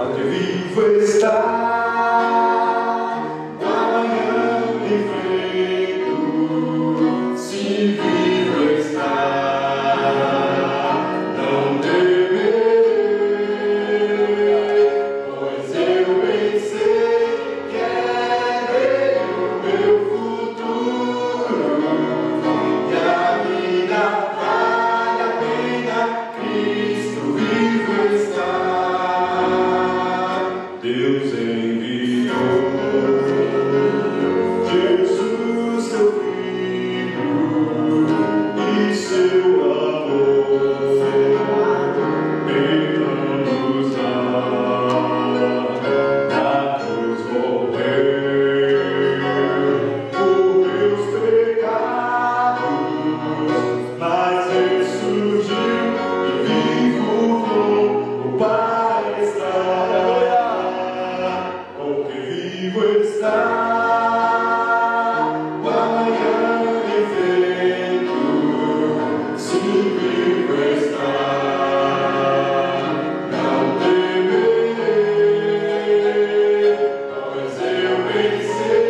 Onde vivo está, o amanhã perfeito, se vivo está, não temerei, pois eu bem sei que é dele o meu futuro, e a vida vale a pena, Cristo vivo está. Deus enviou Jesus, seu Filho, e seu amor pela nos dar. Na cruz morreu por meus pecados, mas ressurgiu e vivo com o Pai está. Porque vivo está, o amanhã perfeito, se vivo está, não temerei, pois eu bem sei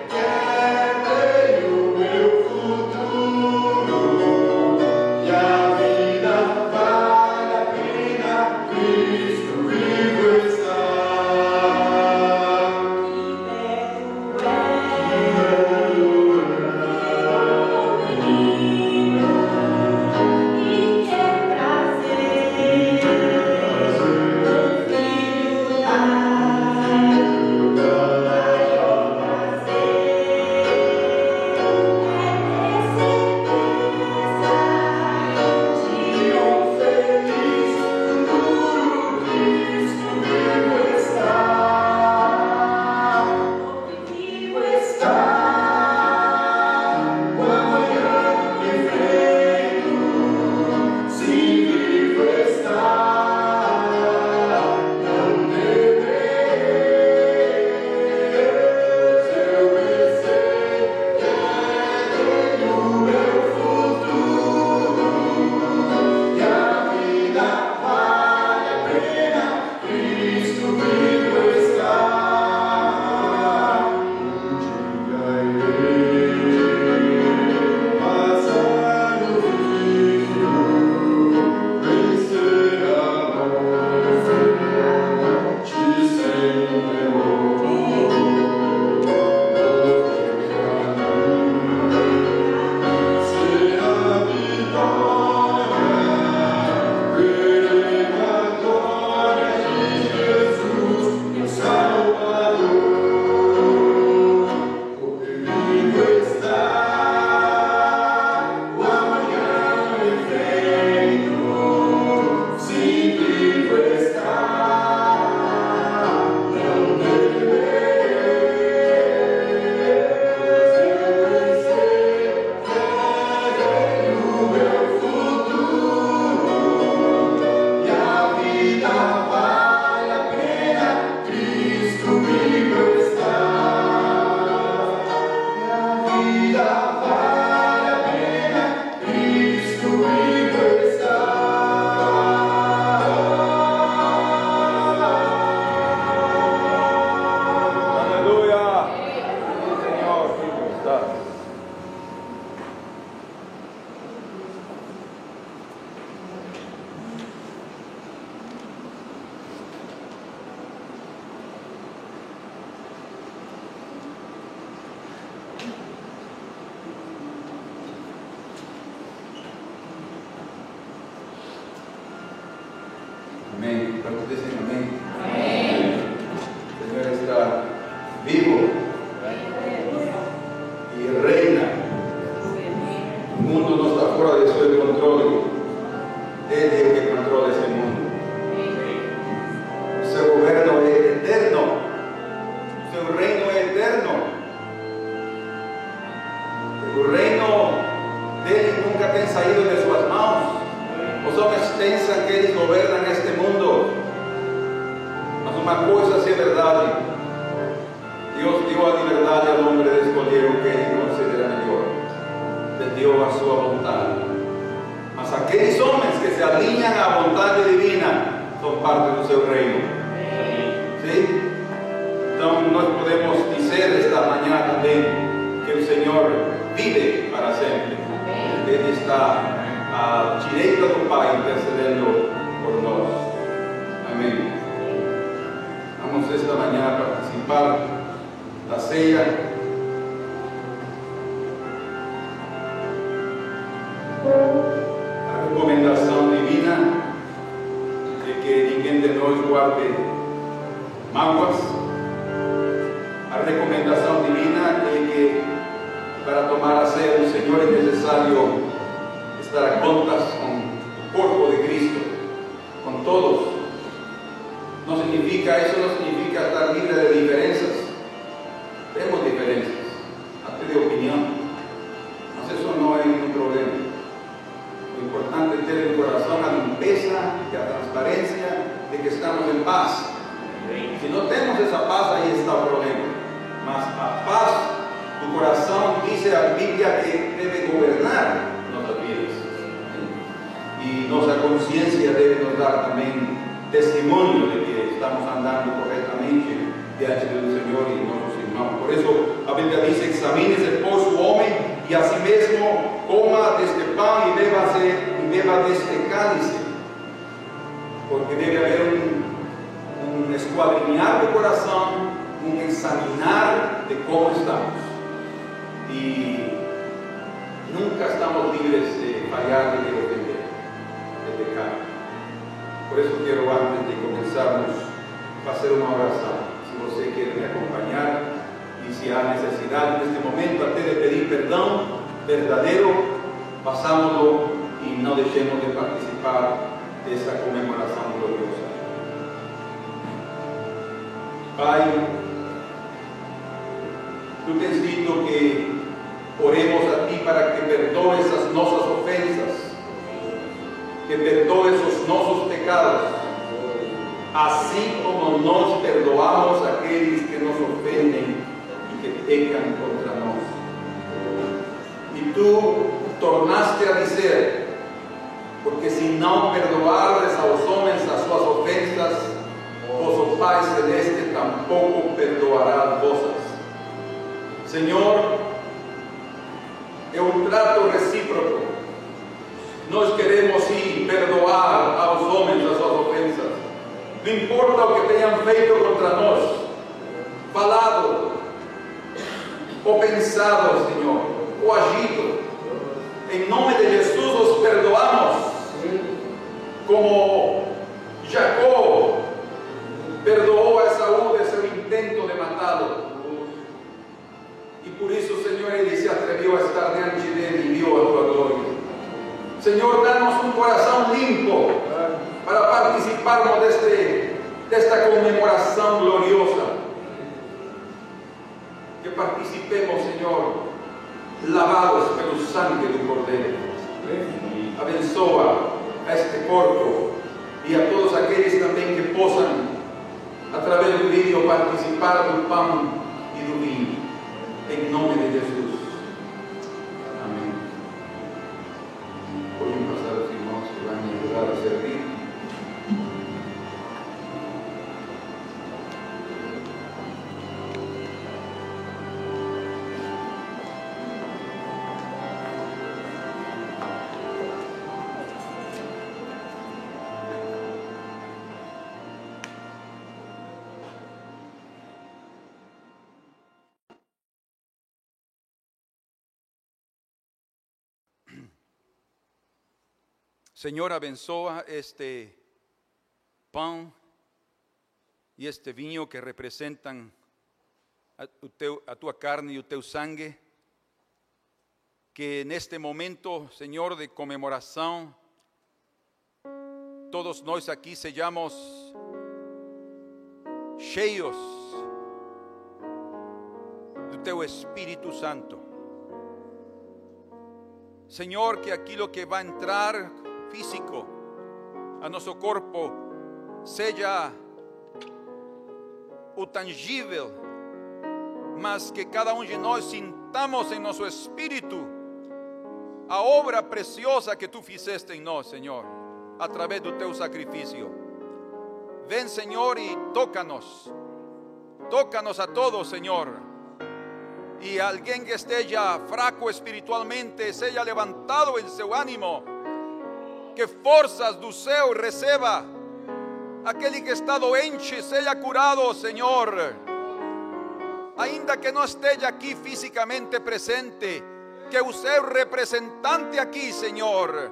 que é dele o meu futuro, e a vida vale a pena, Cristo vivo está. Amém. Para todos dizem amém. Amém. O Senhor está vivo e reina. O mundo não está fora de seu controle. Ele é o que controla esse mundo. O seu governo é eterno. O seu reino é eterno. O reino dele nunca tem saído de suas mãos. Os homens pensam que eles governam este mundo, mas uma coisa sim é verdade: Deus deu a liberdade ao homem de escolher o que ele considera melhor, ele deu a sua vontade. Mas aqueles homens que se alinham à vontade divina são parte do seu reino. vive para sempre. Ele está à direita do Pai intercedendo por nós. Amém. Vamos esta manhã participar da ceia. A recomendação divina de que ninguém de nós guarde mágoas. A recomendação divina de que para tomar a ceia do Senhor é necessário estar a contas com o corpo de Cristo, com todos. Não significa, isso não significa estar livre de diferenças. Temos diferenças, até de opinião, mas isso não é nenhum problema. O importante é ter no coração a limpeza e a transparência de que estamos em paz. Se não temos essa paz, aí está o problema. Mas a paz do coração, diz a Bíblia, que deve governar nossas vidas. E nossa consciência deve nos dar também testemunho de que estamos andando corretamente diante do Senhor e nossos irmãos. Por isso, a Bíblia diz: examine-se, pois, o homem, e a si mesmo coma deste pão e beba deste cálice. Porque deve haver um esquadrinhar do coração, um examinar de como estamos. E nunca estamos livres de falhar e de ofender, de pecar. Por isso quero, antes de começarmos, fazer uma oração. Se você quer me acompanhar e se há necessidade neste momento até de pedir perdão verdadeiro, façamos-lo e não deixemos de participar dessa comemoração gloriosa. Pai, Tu tens dito que oremos a Ti para que perdoes as nossas ofensas, que perdoes os nossos pecados, assim como nós perdoamos aqueles que nos ofendem e que pecam contra nós. E Tu tornaste a dizer: porque se não perdoares aos homens as suas ofensas, vosso Pai Celeste tampouco perdoará as vossas. Senhor, é um trato recíproco. Nós queremos sim perdoar aos homens as suas ofensas. Não importa o que tenham feito contra nós, falado, ou pensado, Senhor, ou agido. Em nome de Jesus os perdoamos, como Jacó perdoou a Esaú de seu intento de matá-lo. E por isso, Senhor, ele se atreveu a estar diante dele e viu a tua glória. Senhor, dá-nos um coração limpo para participarmos desta comemoração gloriosa. Que participemos, Senhor, lavados pelo sangue do Cordeiro. Abençoa a este corpo e a todos aqueles também que possam, através do vídeo, participar do pão e do vinho. Em nome de Jesus. Amém. Podem passar os irmãos que vão me ajudar a servir. Senhor, abençoa este pão e este vinho que representam a tua carne e o teu sangue. Que neste momento, Senhor, de comemoração, todos nós aqui sejamos cheios do teu Espírito Santo. Senhor, que aquilo que vai entrar físico a nosso corpo seja o tangível, mas que cada um de nós sintamos em nosso espírito a obra preciosa que tu fizeste em nós, Senhor, através do teu sacrifício. Vem, Senhor, e toca-nos a todos, Senhor, E alguém que esteja fraco espiritualmente seja levantado em seu ânimo. Que forças do céu receba. Aquele que está doente seja curado, Senhor. Ainda que não esteja aqui fisicamente presente, que o seu representante aqui, Senhor,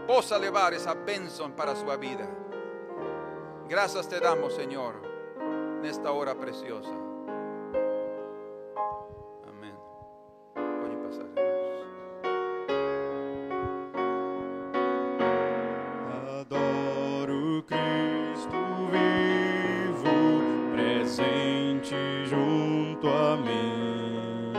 possa levar essa bênção para a sua vida. Graças te damos, Senhor, nesta hora preciosa. Amém. Pode passar, irmãos. Adoro Cristo vivo, presente junto a mim.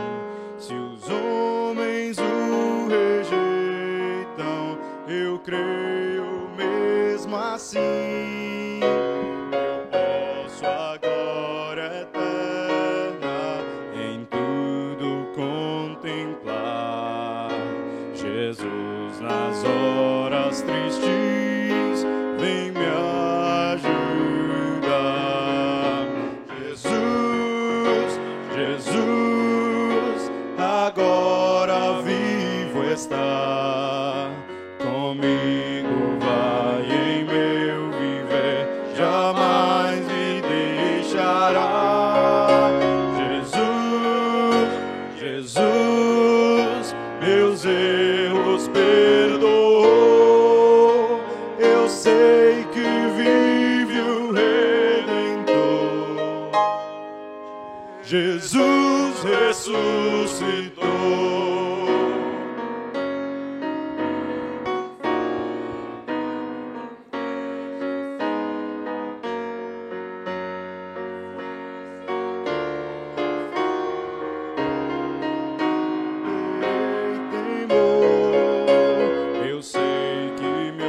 Se os homens o rejeitam, eu creio mesmo assim. Eu posso a glória eterna em tudo contemplar. Jesus nas horas tristes vem me ajudar. Jesus, Jesus, agora vivo está. Comigo vai em meu viver, jamais me deixará. Jesus, Jesus, meus erros perdoou. Eu sei que vive o Redentor. Jesus ressuscitou. Eu sei que me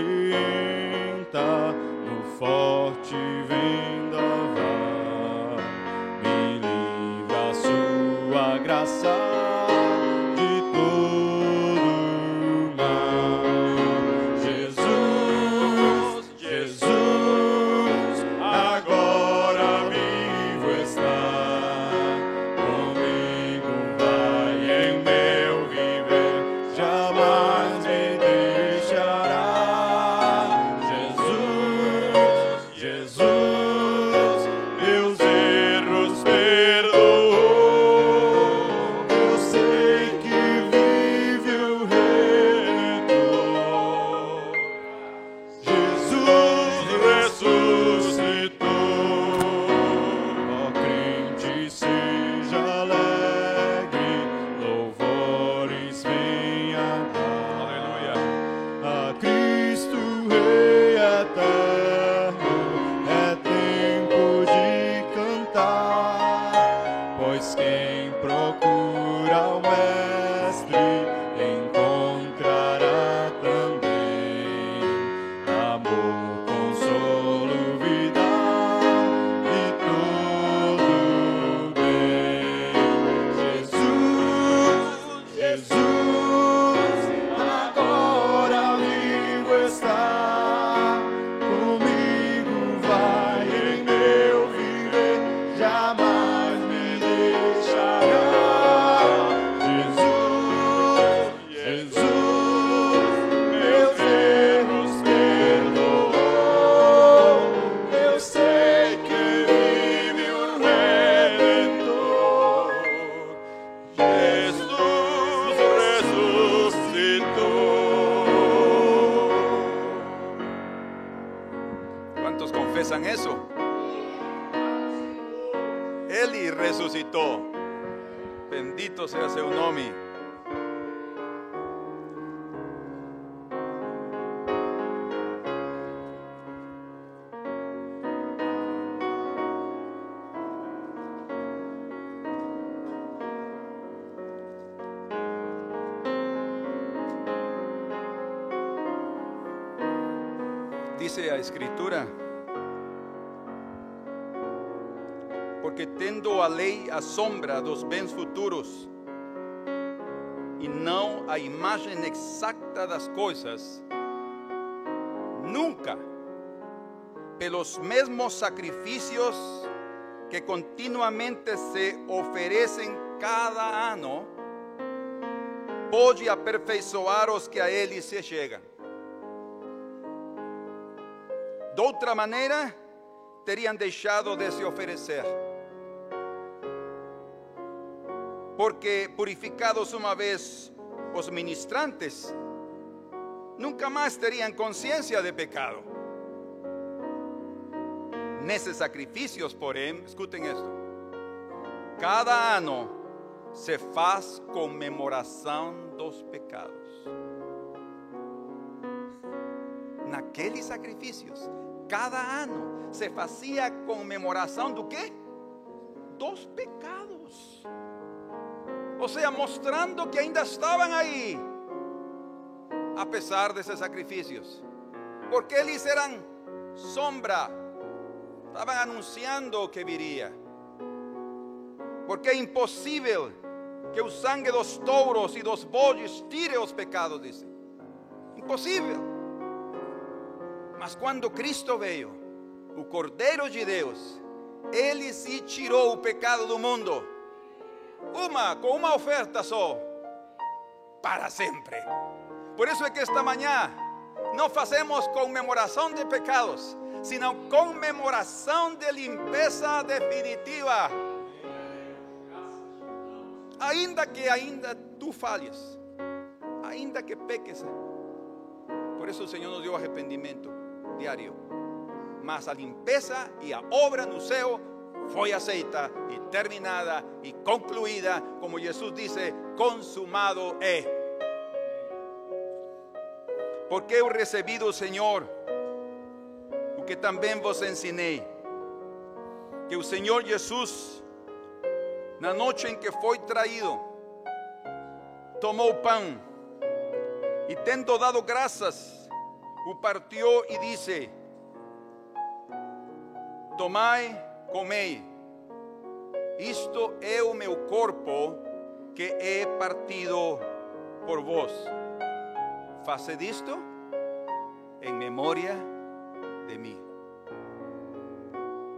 orienta no forte vendaval, me livra a sua graça de todo mal. Jesus, Jesus, agora vivo está. Comigo vai em meu viver, jamais me deixará. Jesus, Jesus, meus erros perdoou. Eu sei que vive o Redentor. Jesus ressuscitou. Ó crente, seja alegre, louvores venha dar. Aleluia. A Cristo Rei eterno, é tempo de cantar, pois quem procura o Mestre encontrará também amor, consolo, vida e todo bem. Jesus, Jesus, agora vivo está. Comigo vai em meu viver, jamais me deixará. Jesus, Jesus, meus erros perdoou. Eu sei que vive o Redentor. Jesus ressuscitou. ¿Cuántos confesan eso? Ele ressuscitou. Bendito sea seu nome. Dice a Escritura: porque tendo a lei a sombra dos bens futuros e não a imagem exacta das coisas, nunca, pelos mesmos sacrifícios que continuamente se oferecem cada ano, pode aperfeiçoar os que a Ele se chegam. De outra maneira, teriam deixado de se oferecer. Porque purificados uma vez os ministrantes, nunca mais teriam consciência de pecado. Nesses sacrifícios, porém, escutem isto: cada ano se faz comemoração dos pecados. Naqueles sacrifícios, cada ano se fazia comemoração do quê? Dos pecados. Ou seja, mostrando que ainda estavam aí, apesar desses sacrifícios, porque eles eram sombra, estavam anunciando que viria. Porque é impossível que o sangue dos touros e dos bodes tire os pecados, dice. Impossível. Mas quando Cristo veio, o Cordeiro de Deus, Ele se tirou o pecado do mundo, com uma oferta só, para sempre. Por isso é que esta manhã não fazemos comemoração de pecados, sino comemoração de limpeza definitiva. Ainda que tu falhes, ainda que peques, por isso o Senhor nos deu arrependimento diário. Mas a limpeza e a obra no céu foi aceita e terminada e concluída, como Jesus disse: consumado é. Porque eu recebi do Senhor o que também vos ensinei, que o Senhor Jesus, na noite em que foi traído, tomou o pão e, tendo dado graças, o partiu e disse: tomai, comei, isto é o meu corpo que é partido por vós. Fazed isto em memória de mim.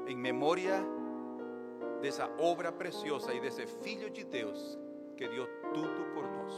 Em memória dessa obra preciosa e desse Filho de Deus que deu tudo por nós.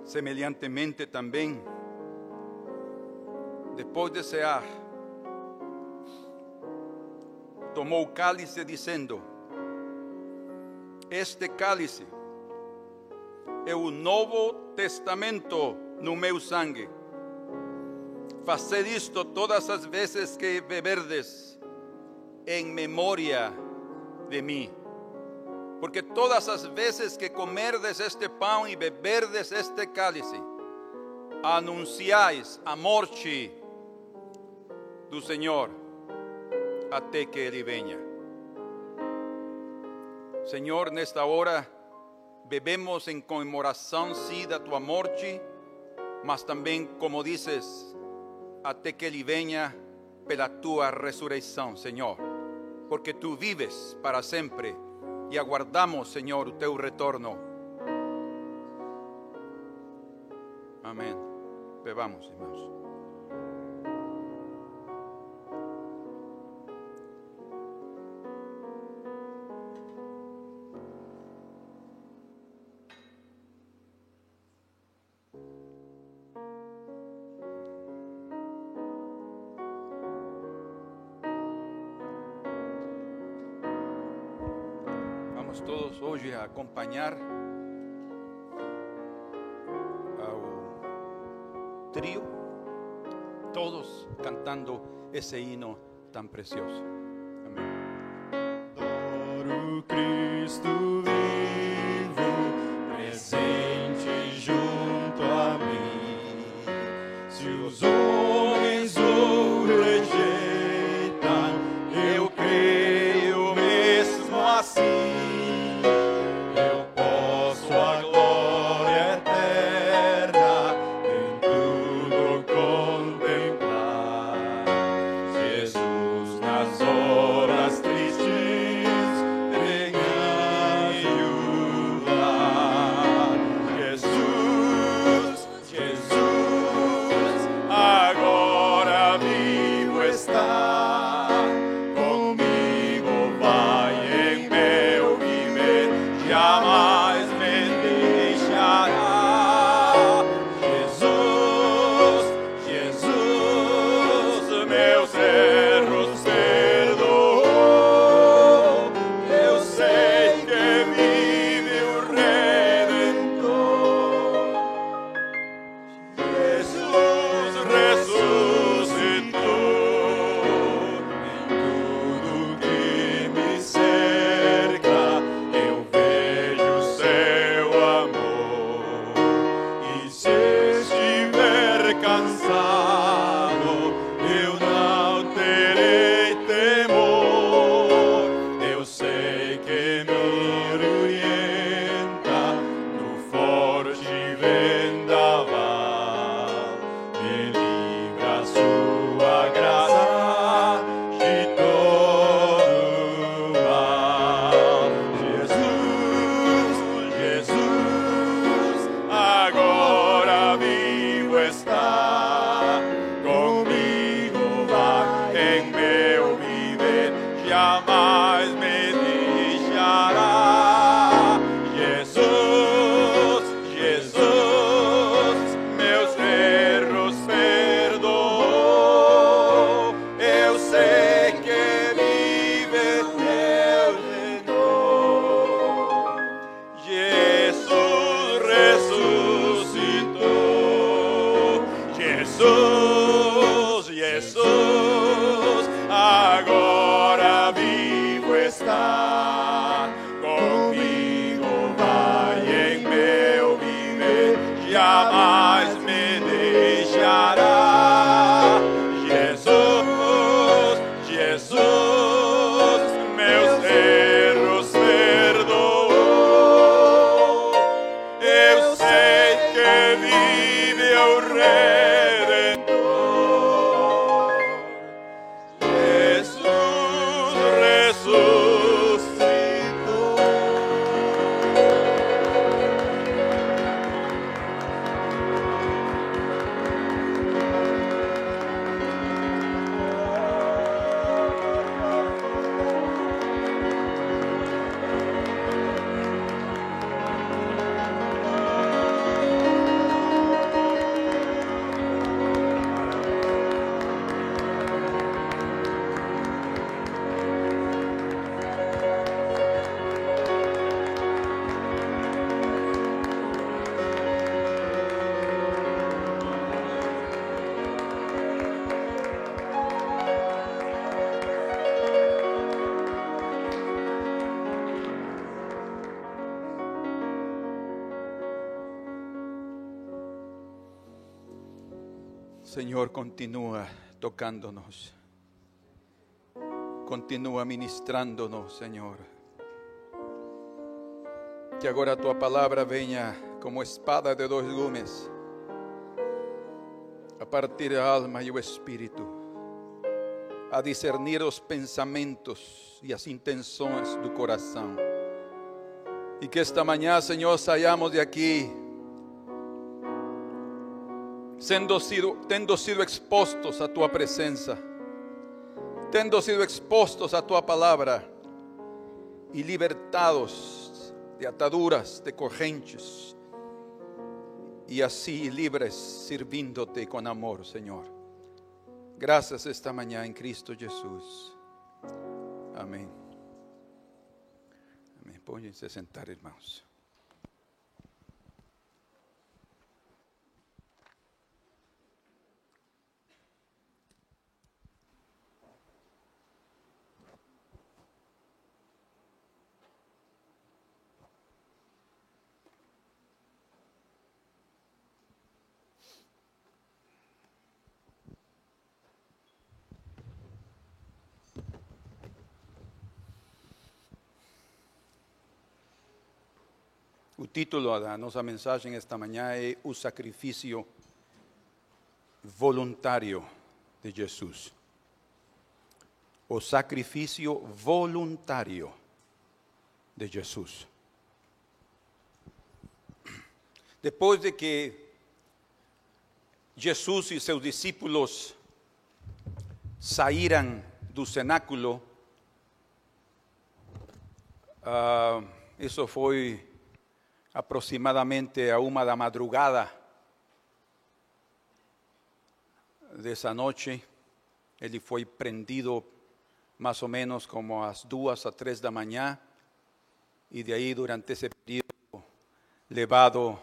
Semelhantemente também, depois de cear, tomou o cálice dizendo: este cálice é o novo testamento no meu sangue. Fazed isto todas as vezes que beberdes, em memória de mim. Porque todas as vezes que comerdes este pão e beberdes este cálice, anunciais a morte do Senhor até que Ele venha. Senhor, nesta hora bebemos em comemoração, sim, da tua morte, mas também, como dizes, até que Ele venha pela tua ressurreição, Senhor, porque tu vives para sempre. E aguardamos, Senhor, o teu retorno. Amém. Bebamos, irmãos. Todos hoje a acompanhar ao trio, todos cantando esse hino tão precioso. Amém. Adoro Cristo vivo, presente junto. jamais me deixará. Jesus, Jesus, meus erros perdoou. Eu sei que vive o Redentor. Jesus ressuscitou. Señor, continúa tocándonos. Continúa ministrándonos, Señor. Que agora tua palavra venha como espada de dois gumes a partir a alma e o espírito, a discernir os pensamentos e as intenções do coração. E que esta manhã, Senhor, saiamos de aqui tendo sido expostos a tua presença, tendo sido expostos a tua palavra e libertados de ataduras, de correntes, e assim livres, servindo-te com amor, Senhor. Graças esta manhã em Cristo Jesus. Amém. Amém. Podem-se sentar, irmãos. O título da nossa mensagem esta manhã é o sacrifício voluntário de Jesus. O sacrifício voluntário de Jesus. Depois de que Jesus e seus discípulos saíram do cenáculo, isso foi aproximadamente a 1 da madrugada dessa noite. Ele foi prendido mais ou menos como às 2 a 3 da manhã, e de aí durante esse período levado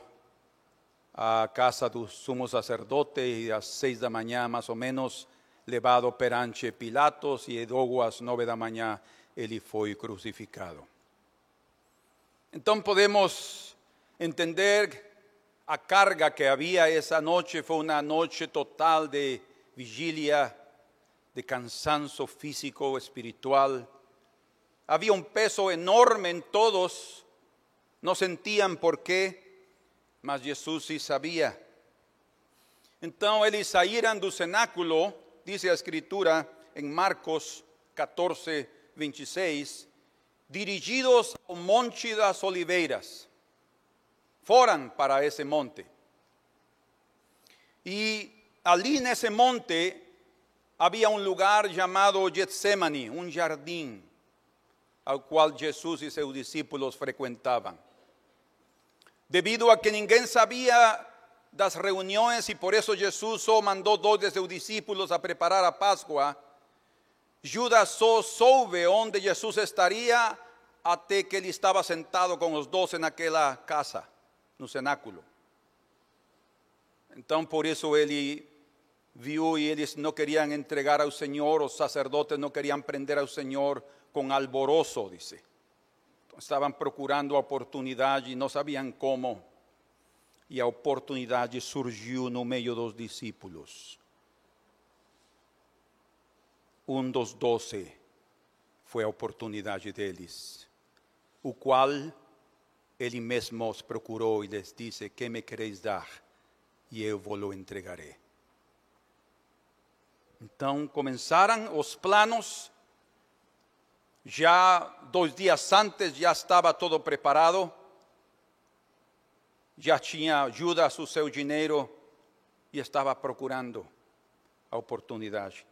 à casa do sumo sacerdote, e às 6 da manhã mais ou menos levado perante Pilatos, e logo às 9 da manhã ele foi crucificado. Então podemos entender a carga que havia essa noite. Foi uma noite total de vigília, de cansanço físico, espiritual. Havia um peso enorme em todos, não sentiam por quê, mas Jesus sim sabia. Então eles saíram do cenáculo, diz a Escritura em Marcos 14, 26, dirigidos ao Monte das Oliveiras. Foram para esse monte. E ali nesse monte havia um lugar chamado Getsemane, um jardim, ao qual Jesus e seus discípulos frequentavam. Devido a que ninguém sabia das reuniões, e por isso Jesus só mandou 2 de seus discípulos a preparar a Páscoa, Judas só soube onde Jesus estaria até que ele estava sentado com os 12 naquela casa, no cenáculo. Então por isso ele viu, e eles não queriam entregar ao Senhor, os sacerdotes não queriam prender ao Senhor com alboroço, disse. Então, estavam procurando a oportunidade e não sabiam como. e a oportunidade surgiu no meio dos discípulos. Um dos 12 foi a oportunidade deles, o qual ele mesmo os procurou e lhes disse: que me quereis dar? E eu vos-lo entregarei. Então começaram os planos. Já 2 dias antes já estava todo preparado. Já tinha Judas o seu dinheiro e estava procurando a oportunidade.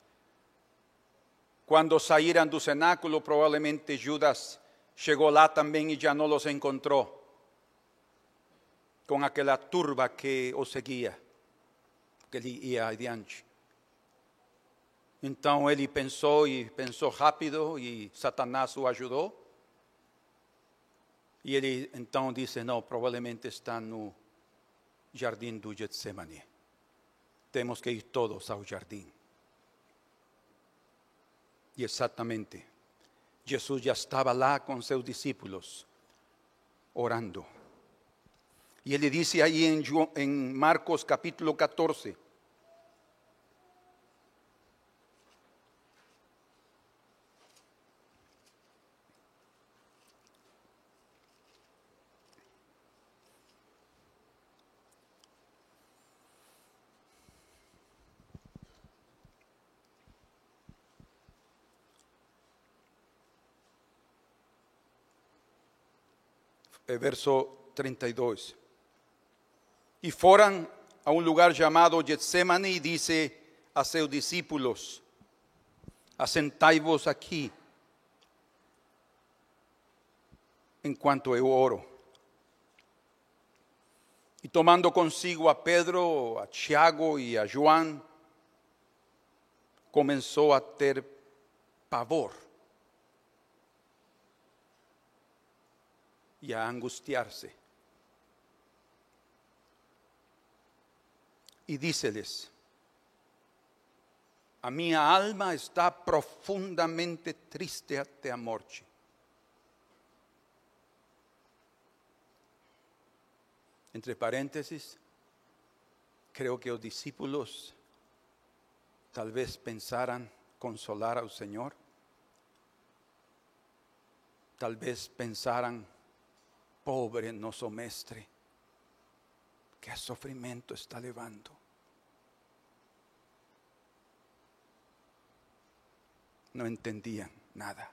Quando saíram do cenáculo, provavelmente Judas chegou lá também e já não os encontrou, com aquela turba que o seguia, que ele ia adiante. Então ele pensou rápido e Satanás o ajudou. E ele então disse: não, provavelmente está no jardim do Getsemane. Temos que ir todos ao jardim. E exatamente, Jesus já estava lá com seus discípulos, orando. E ele disse aí em Marcos capítulo 14, verso 32. E foram a um lugar chamado Getsemane e disse a seus discípulos: assentai-vos aqui, enquanto eu oro. E tomando consigo a Pedro, a Tiago e a João, começou a ter pavor e a angustiar-se. E disse-lhes: a minha alma está profundamente triste até a morte. Entre parênteses, creio que os discípulos talvez pensaram consolar ao Senhor. Talvez pensaram: pobre nosso mestre, que sofrimento está levando. Não entendiam nada.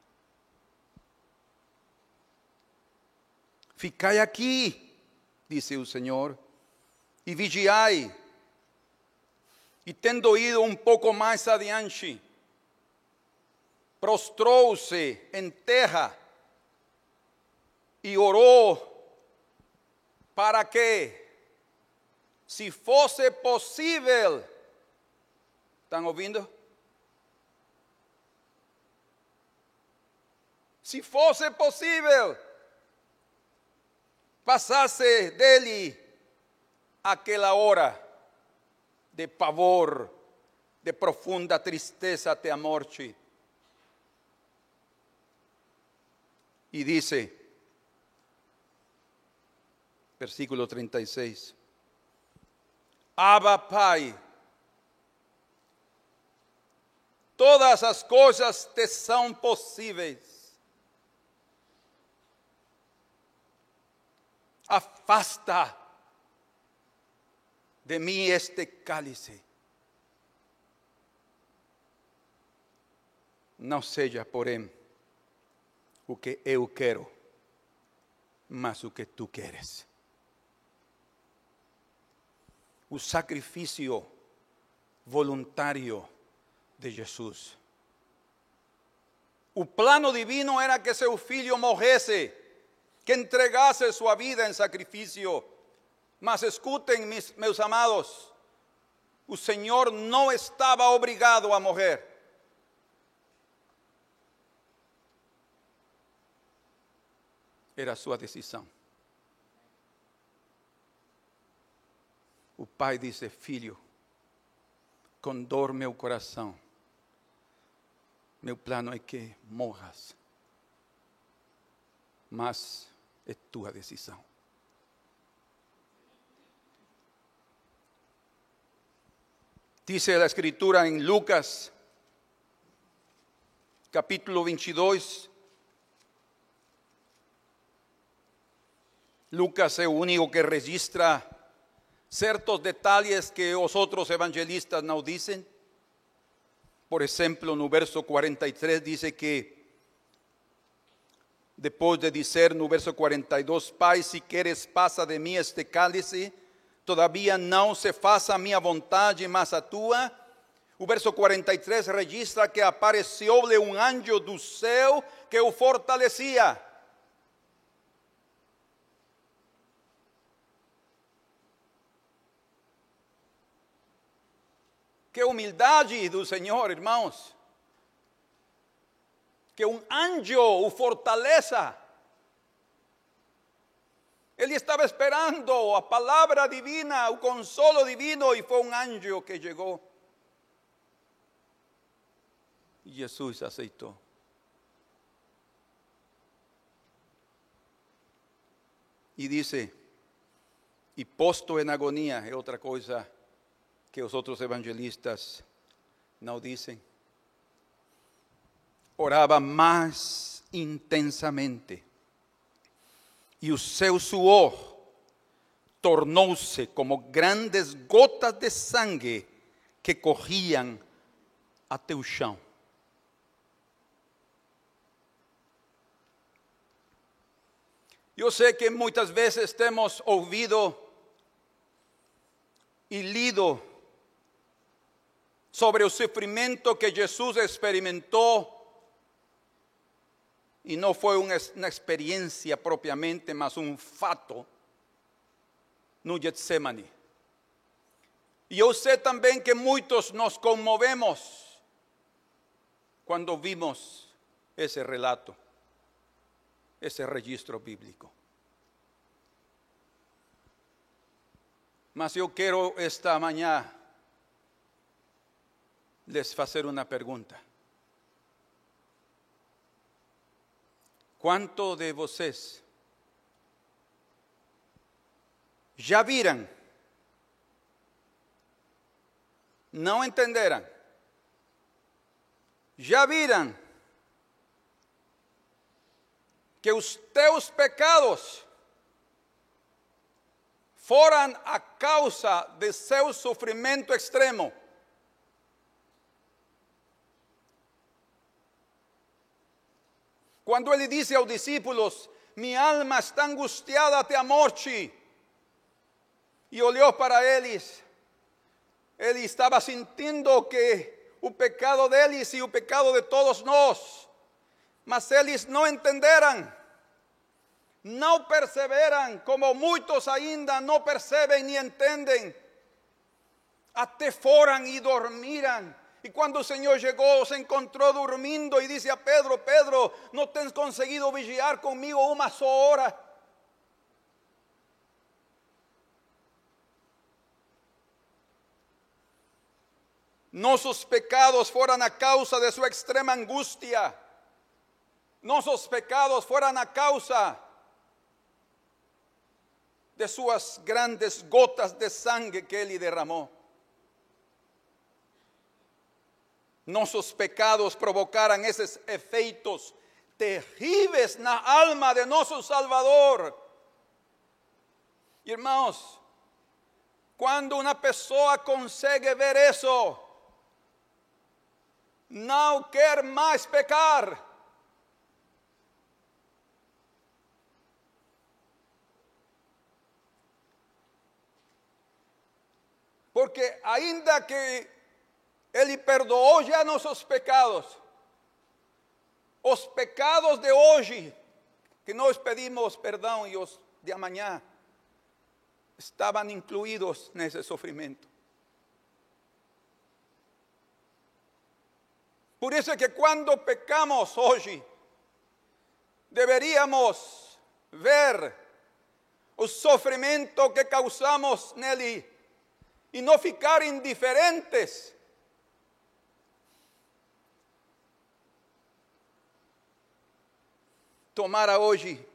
Ficai aqui, disse o Senhor, e vigiai. E tendo ido um pouco mais adiante, prostrou-se em terra e orou para que, se fosse possível, ¿estão ouvindo? Se fosse possível, passasse dele aquela hora de pavor, de profunda tristeza até a morte. E disse, versículo 36, Abba, Pai, todas as coisas te são possíveis. Afasta de mim este cálice. Não seja, porém, o que eu quero, mas o que tu queres. O sacrifício voluntário de Jesus. O plano divino era que seu filho morresse, que entregasse sua vida em sacrifício. Mas escutem, meus amados, o Senhor não estava obrigado a morrer. Era sua decisão. O pai disse, filho, com dor meu coração, meu plano é que morras, mas é tua decisão. Dice la escritura en Lucas, capítulo 22. Lucas es el único que registra ciertos detalles que los otros evangelistas no dicen. Por ejemplo, en el verso 43 dice que, después de decir en el verso 42, Pai, si quieres pasa de mí este cálice, todavía no se faça a minha vontade, mas a tua. O verso 43 registra que apareció-lhe um anjo do céu que o fortalecia. Que humildade do Senhor, irmãos. Que um anjo o fortaleça. Ele estava esperando a palavra divina, o consolo divino, e foi um anjo que chegou. E Jesus aceitou. E disse, e posto em agonia, é outra coisa que os outros evangelistas não dizem. Orava mais intensamente. E o seu suor tornou-se como grandes gotas de sangue que corriam até o chão. Eu sei que muitas vezes temos ouvido e lido sobre o sofrimento que Jesus experimentou. E não foi uma experiência propriamente, mas um fato no Getsemane. E eu sei também que muitos nos comovemos quando vimos esse relato, esse registro bíblico. Mas eu quero esta manhã les fazer uma pergunta. ¿Cuántos de vocês já viram, não entenderam, já viram que os teus pecados foram a causa de seu sofrimento extremo? Quando ele disse aos discípulos, minha alma está angustiada até a morte, e olhou para eles, ele estava sentindo que o pecado deles e o pecado de todos nós, mas eles não entenderam, não perceberam, como muitos ainda não percebem nem entendem, até foram e dormiram. E quando o Senhor chegou, se encontrou dormindo e disse a Pedro, Pedro, não tens conseguido vigiar comigo uma só hora? Nossos pecados foram a causa de sua extrema angústia. Nossos pecados foram a causa de suas grandes gotas de sangue que ele derramou. Nossos pecados provocaram esses efeitos terríveis na alma de nosso Salvador. Irmãos, quando uma pessoa consegue ver isso, não quer mais pecar. Porque ainda que Ele perdoou já nossos pecados, os pecados de hoje, que nós pedimos perdão, e os de amanhã, estavam incluídos nesse sofrimento. Por isso é que quando pecamos hoje, deveríamos ver o sofrimento que causamos nele e não ficar indiferentes. Tomara hoje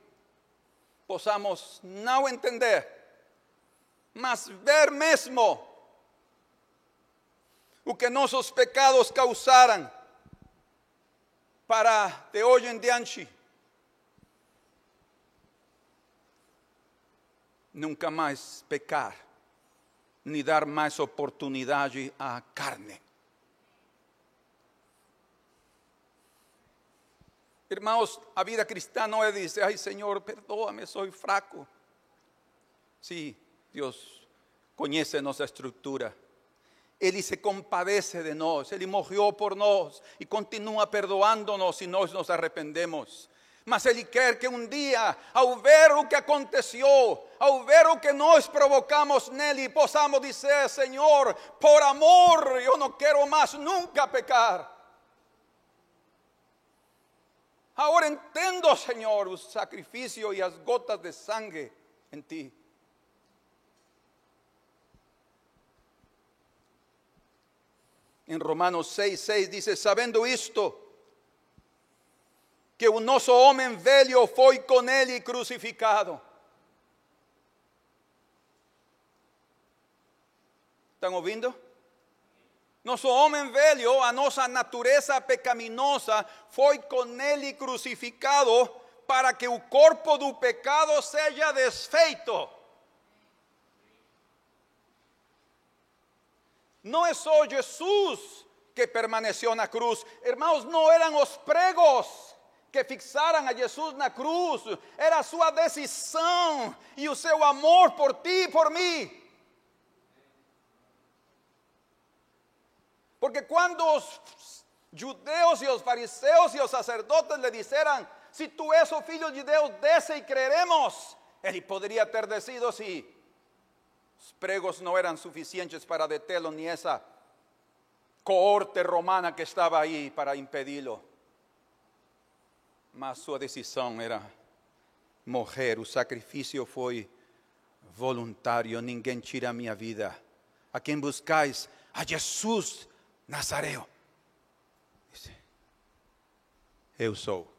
possamos não entender, mas ver mesmo o que nossos pecados causaram, para de hoje em diante nunca mais pecar, nem dar mais oportunidade à carne. Irmãos, a vida cristã não é dizer: ai Senhor, perdoa-me, sou fraco. Sim, Deus conhece nossa estrutura. Ele se compadece de nós, Ele morreu por nós e continua perdoando-nos se nós nos arrependemos. Mas Ele quer que um dia, ao ver o que aconteceu, ao ver o que nós provocamos nele, possamos dizer: Senhor, por amor, eu não quero mais nunca pecar. Agora entendo, Senhor, o sacrifício e as gotas de sangue em Ti. Em Romanos 6:6 diz: sabendo isto, que o nosso homem velho foi com ele crucificado. ¿Estão ouvindo? Nosso homem velho, a nossa natureza pecaminosa, foi com ele crucificado para que o corpo do pecado seja desfeito. Não é só Jesus que permaneceu na cruz. Irmãos, não eram os pregos que fixaram a Jesus na cruz. Era a sua decisão e o seu amor por ti e por mim. Porque quando os judeus e os fariseus e os sacerdotes lhe disseram: se tu és o filho de Deus, desce e creremos, ele poderia ter decidido se os pregos não eram suficientes para detê-lo, nem essa coorte romana que estava aí para impedi-lo. Mas sua decisão era morrer. O sacrifício foi voluntário. Ninguém tira a minha vida. A quem buscais? A Jesus Nazareo. Dice: eu sou.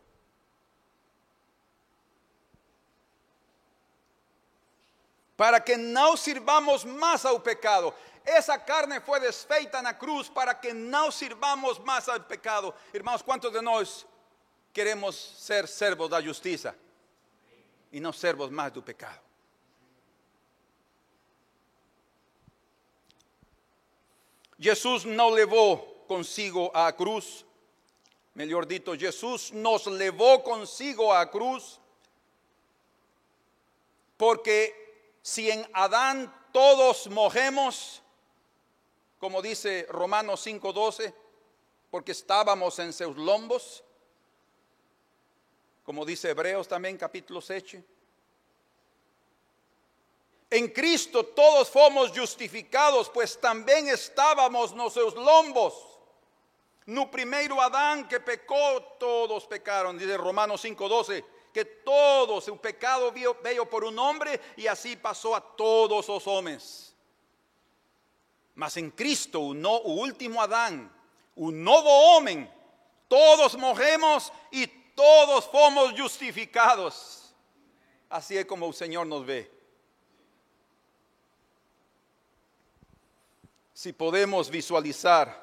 Para que não sirvamos mais ao pecado. Essa carne foi desfeita na cruz para que não sirvamos mais ao pecado. Irmãos, quantos de nós queremos ser servos da justiça e não servos mais do pecado? Jesus não levou consigo a cruz, melhor dito, Jesus nos levou consigo à cruz, porque si en Adán todos morremos, como dice Romanos 5:12, porque estábamos en seus lombos, como dice Hebreos también capítulo 7. En Cristo todos fomos justificados, pues también estábamos nos seus lombos. No primeiro Adán que pecou, todos pecaron, dice Romanos 5:12. Que todos, o pecado veio por um homem e assim passou a todos os homens. Mas em Cristo, o último Adão, o novo homem, todos morremos e todos fomos justificados. Assim é como o Senhor nos vê. Se podemos visualizar,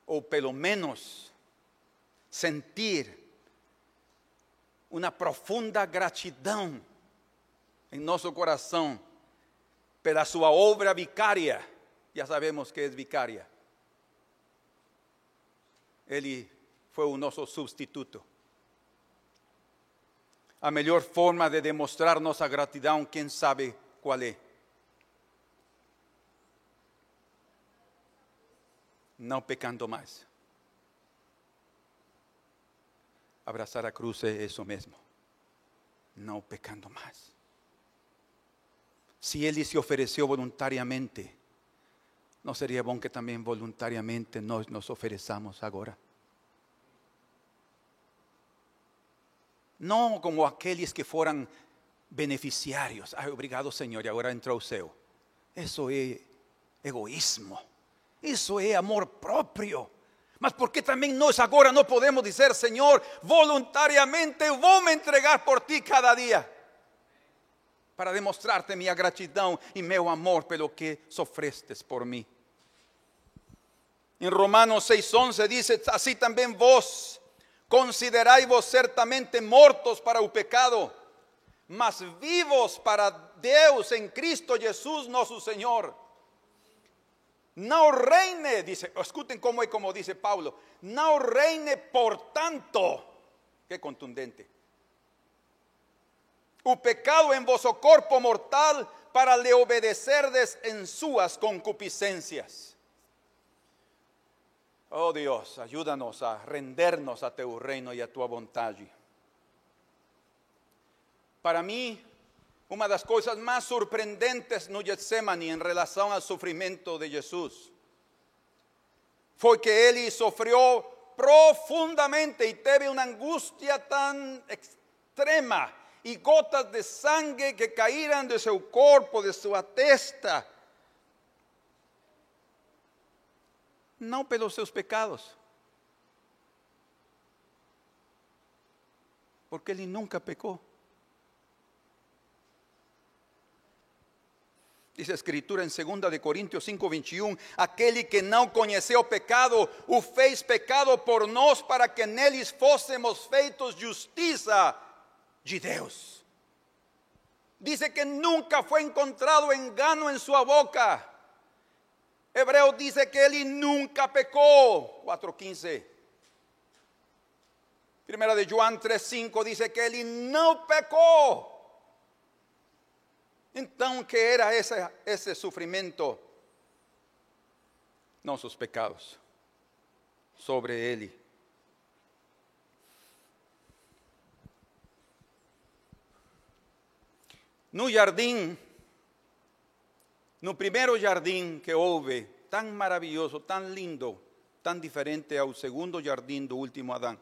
ou pelo menos sentir, uma profunda gratidão em nosso coração pela sua obra vicária. Já sabemos que é vicária. Ele foi o nosso substituto. A melhor forma de demonstrar nossa gratidão, quem sabe qual é? Não pecando mais. Abraçar a cruz é isso mesmo. Não pecando mais. Se Ele se ofereceu voluntariamente, não seria bom que também voluntariamente nós nos ofereçamos agora? Não como aqueles que foram beneficiários. Ai, obrigado, Senhor, e agora entrou o céu. Isso é egoísmo. Isso é amor próprio. Mas por que também nós agora não podemos dizer: Senhor, voluntariamente eu vou me entregar por ti cada dia, para demonstrar-te minha gratidão e meu amor pelo que sofrestes por mim? En Romanos 6:11 dice, así también vos consideráis vos ciertamente muertos para el pecado, mas vivos para Deus en Cristo Jesús nuestro Señor. No reine, dice, escuchen como dice Pablo, no reine por tanto, qué contundente, o pecado en vuestro cuerpo mortal para le obedecerdes en sus concupiscencias. Oh Dios, ayúdanos a rendernos a tu reino y a tu voluntad. Para mí, una de las cosas más sorprendentes no Getsemani en relación al sufrimiento de Jesús fue que él sufrió profundamente y tuvo una angustia tan extrema y gotas de sangre que caían de su cuerpo, de su testa. No pelos seus pecados, porque ele nunca pecou. Dice a escritura en 2 de Corintios 5:21, aquele que não conheceu o pecado, o fez pecado por nós, para que neles fôssemos feitos justiça de Deus. Dice que nunca foi encontrado engano en sua boca. Hebreo dice que él nunca pecó, 4:15. Primera de Juan 3:5 dice que él no pecó. Entonces, ¿qué era ese sufrimiento? No sus pecados sobre él. No jardim, no primeiro jardim que houve, tan maravilhoso, tan lindo, tan diferente ao segundo jardim do último Adão.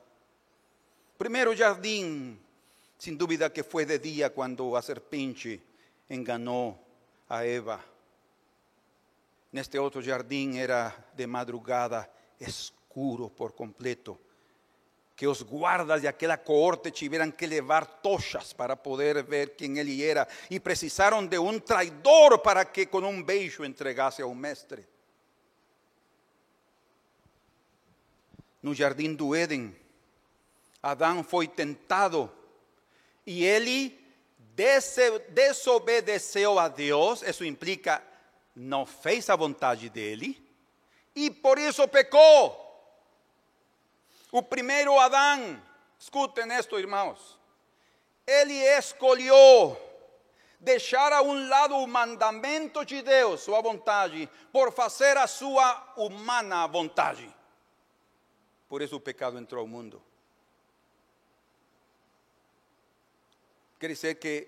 Primeiro jardim, sem dúvida que foi de dia quando a serpente enganou a Eva. Neste outro jardim era de madrugada, escuro por completo, que os guardas de aquela cohorte tiveram que levar tochas para poder ver quem ele era, e precisaram de um traidor para que com um beijo entregasse ao mestre. No jardim do Éden, Adão foi tentado e ele desobedeceu a Deus. Isso implica, não fez a vontade dele e por isso pecou. O primeiro Adão, escutem esto, irmãos, ele escolheu deixar a um lado o mandamento de Deus, sua vontade, por fazer a sua humana vontade. Por isso o pecado entrou ao mundo. Quer dizer que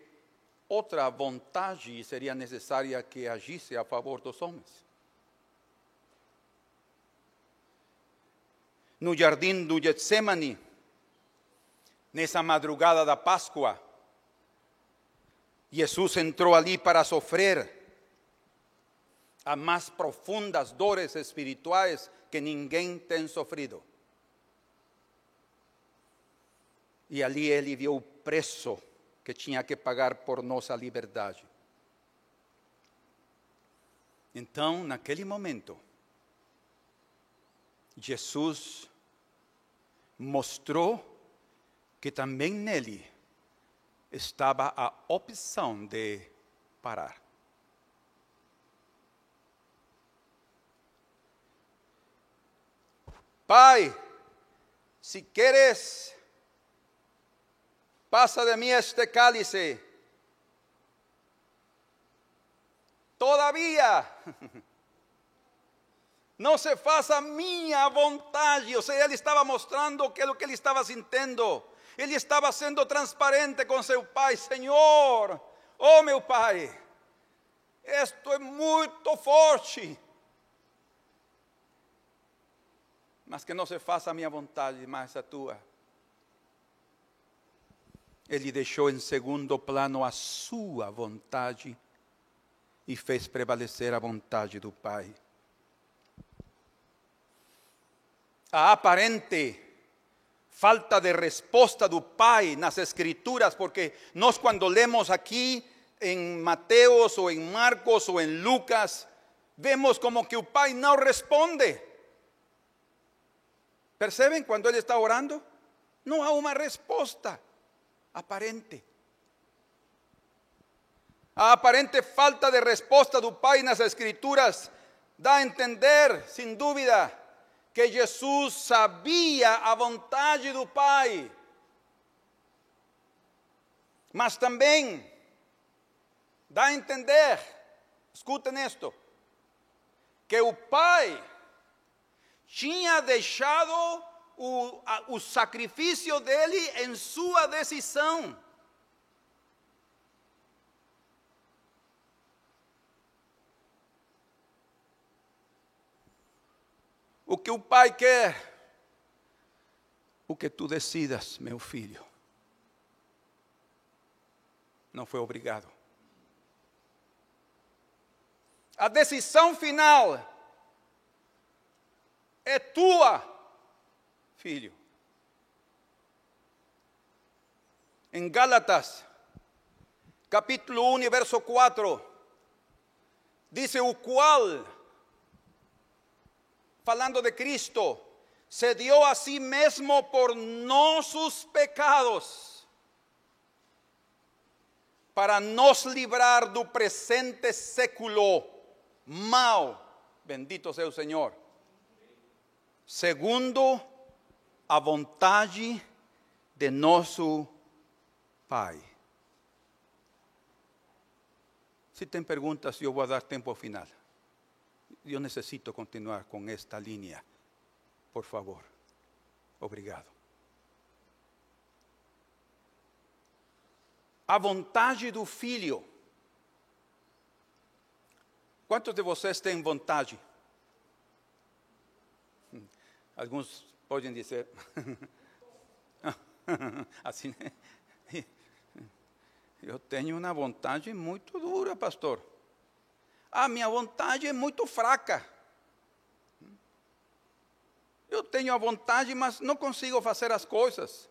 outra vontade seria necessária que agisse a favor dos homens. No jardim do Getsemani, nessa madrugada da Páscoa, Jesus entrou ali para sofrer as mais profundas dores espirituais que ninguém tem sofrido. E ali ele viu o preço que tinha que pagar por nossa liberdade. Então, naquele momento, Jesus mostrou que também nele estava a opção de parar. Pai, se queres, pasa de mí este cálice. Todavía não se faça minha vontade. Ou seja, ele estava mostrando que é o que ele estava sentindo. Ele estava sendo transparente com seu pai. Senhor, oh meu pai, isto é muito forte. Mas que não se faça a minha vontade, mas a tua. Ele deixou em segundo plano a sua vontade e fez prevalecer a vontade do Pai. A aparente falta de resposta do Pai nas Escrituras, porque nós quando lemos aqui em Mateus ou em Marcos ou em Lucas, vemos como que o Pai não responde. ¿Perceben cuando Él está orando? No hay una respuesta aparente. A aparente falta de resposta do Pai nas Escrituras dá a entender, sem dúvida, que Jesus sabia a vontade do Pai. Mas também dá a entender, escutem isto, que o Pai tinha deixado o sacrifício dele em sua decisão. O que o Pai quer, o que tu decidas, meu filho. Não foi obrigado. A decisão final é tua, filho. Em Gálatas, capítulo 1, verso 4, diz o qual, falando de Cristo, se dio a sí mesmo por nossos pecados, para nos livrar do presente século mau, bendito seja o Senhor, segundo a vontade de nosso Pai. Se tem perguntas, eu vou dar tempo ao final. Eu necessito continuar com esta linha, por favor. Obrigado. A vontade do Filho. Quantos de vocês têm vontade? Alguns podem dizer, assim, eu tenho uma vontade muito dura, pastor. A minha vontade é muito fraca. Eu tenho a vontade, mas não consigo fazer as coisas.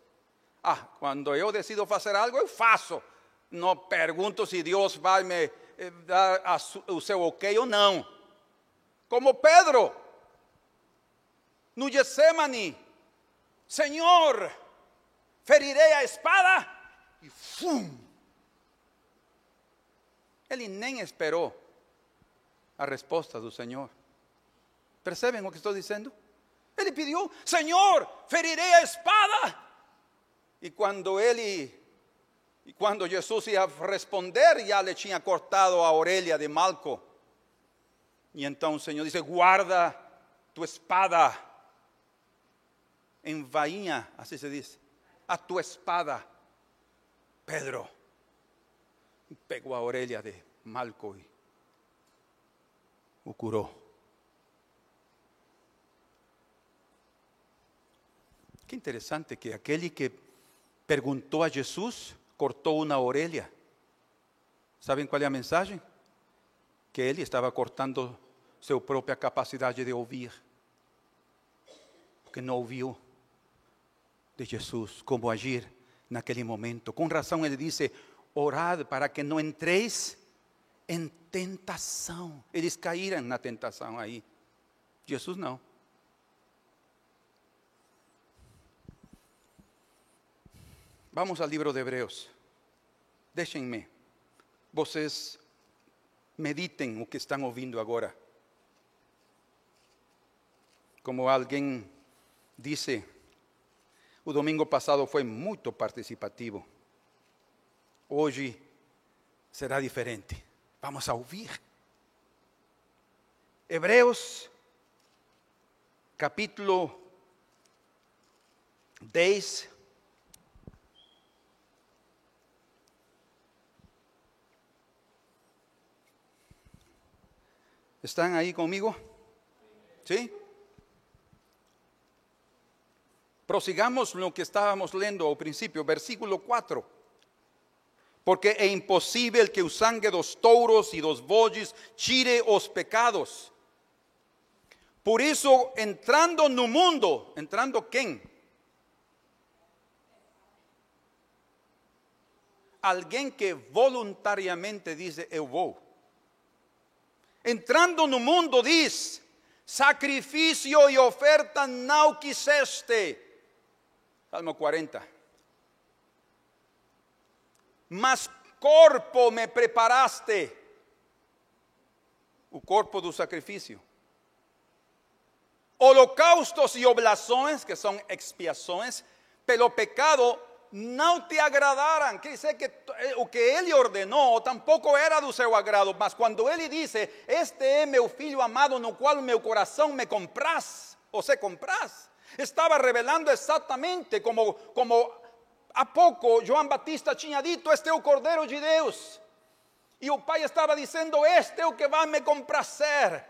Quando eu decido fazer algo, eu faço. Não pergunto se Deus vai me dar o seu ok ou não. Como Pedro, no Getsemane, Senhor, ferirei a espada e fum. Ele nem esperou a resposta do Senhor. Percebem o que estou dizendo? Ele pediu, Senhor, ferirei a espada. E quando Jesus ia responder, já lhe tinha cortado a orelha de Malco. E então o Senhor disse, guarda tu espada, envainha, assim se diz, a tua espada, Pedro. Pegou a orelha de Malco e o curou. Que interessante que aquele que perguntou a Jesus cortou uma orelha. Sabem qual é a mensagem? Que ele estava cortando sua própria capacidade de ouvir. Porque não ouviu de Jesus como agir naquele momento. Com razão ele disse, orad para que não entreis em tentação. Eles caíram na tentação aí. Jesus não. Vamos ao livro de Hebreus. Deixem-me. Vocês meditem o que estão ouvindo agora. Como alguém disse, o domingo passado foi muito participativo. Hoje será diferente. Vamos a ouvir. Hebreus, capítulo 10. ¿Están ahí conmigo? ¿Sí? Prosigamos lo que estábamos lendo ao princípio, versículo 4. Porque é impossível que o sangue dos touros e dos bodes tire os pecados. Por isso, entrando no mundo, entrando quem? Alguém que voluntariamente diz, eu vou. Entrando no mundo diz, sacrifício e oferta não quiseste. Salmo 40. Mas corpo me preparaste. O corpo do sacrifício. Holocaustos e oblações, que são expiações, pelo pecado, não te agradaram. Quer dizer que o que ele ordenou tampouco era do seu agrado. Mas quando ele disse, este é meu filho amado, no qual meu coração me compraz, ou se compraz, estava revelando exatamente como há pouco João Batista tinha dito, este é o Cordeiro de Deus. E o Pai estava dizendo, este é o que vai me comprazer.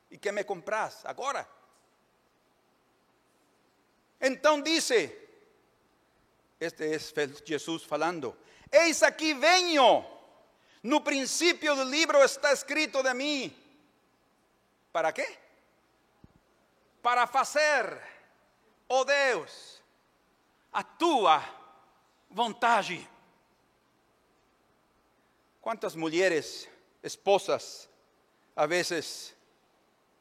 E que me compraz agora. Então disse, este é Jesus falando, eis aqui venho, no princípio do livro está escrito de mim. Para quê? Para fazer, ó Deus, a tua vontade. Quantas mulheres, esposas, a vezes,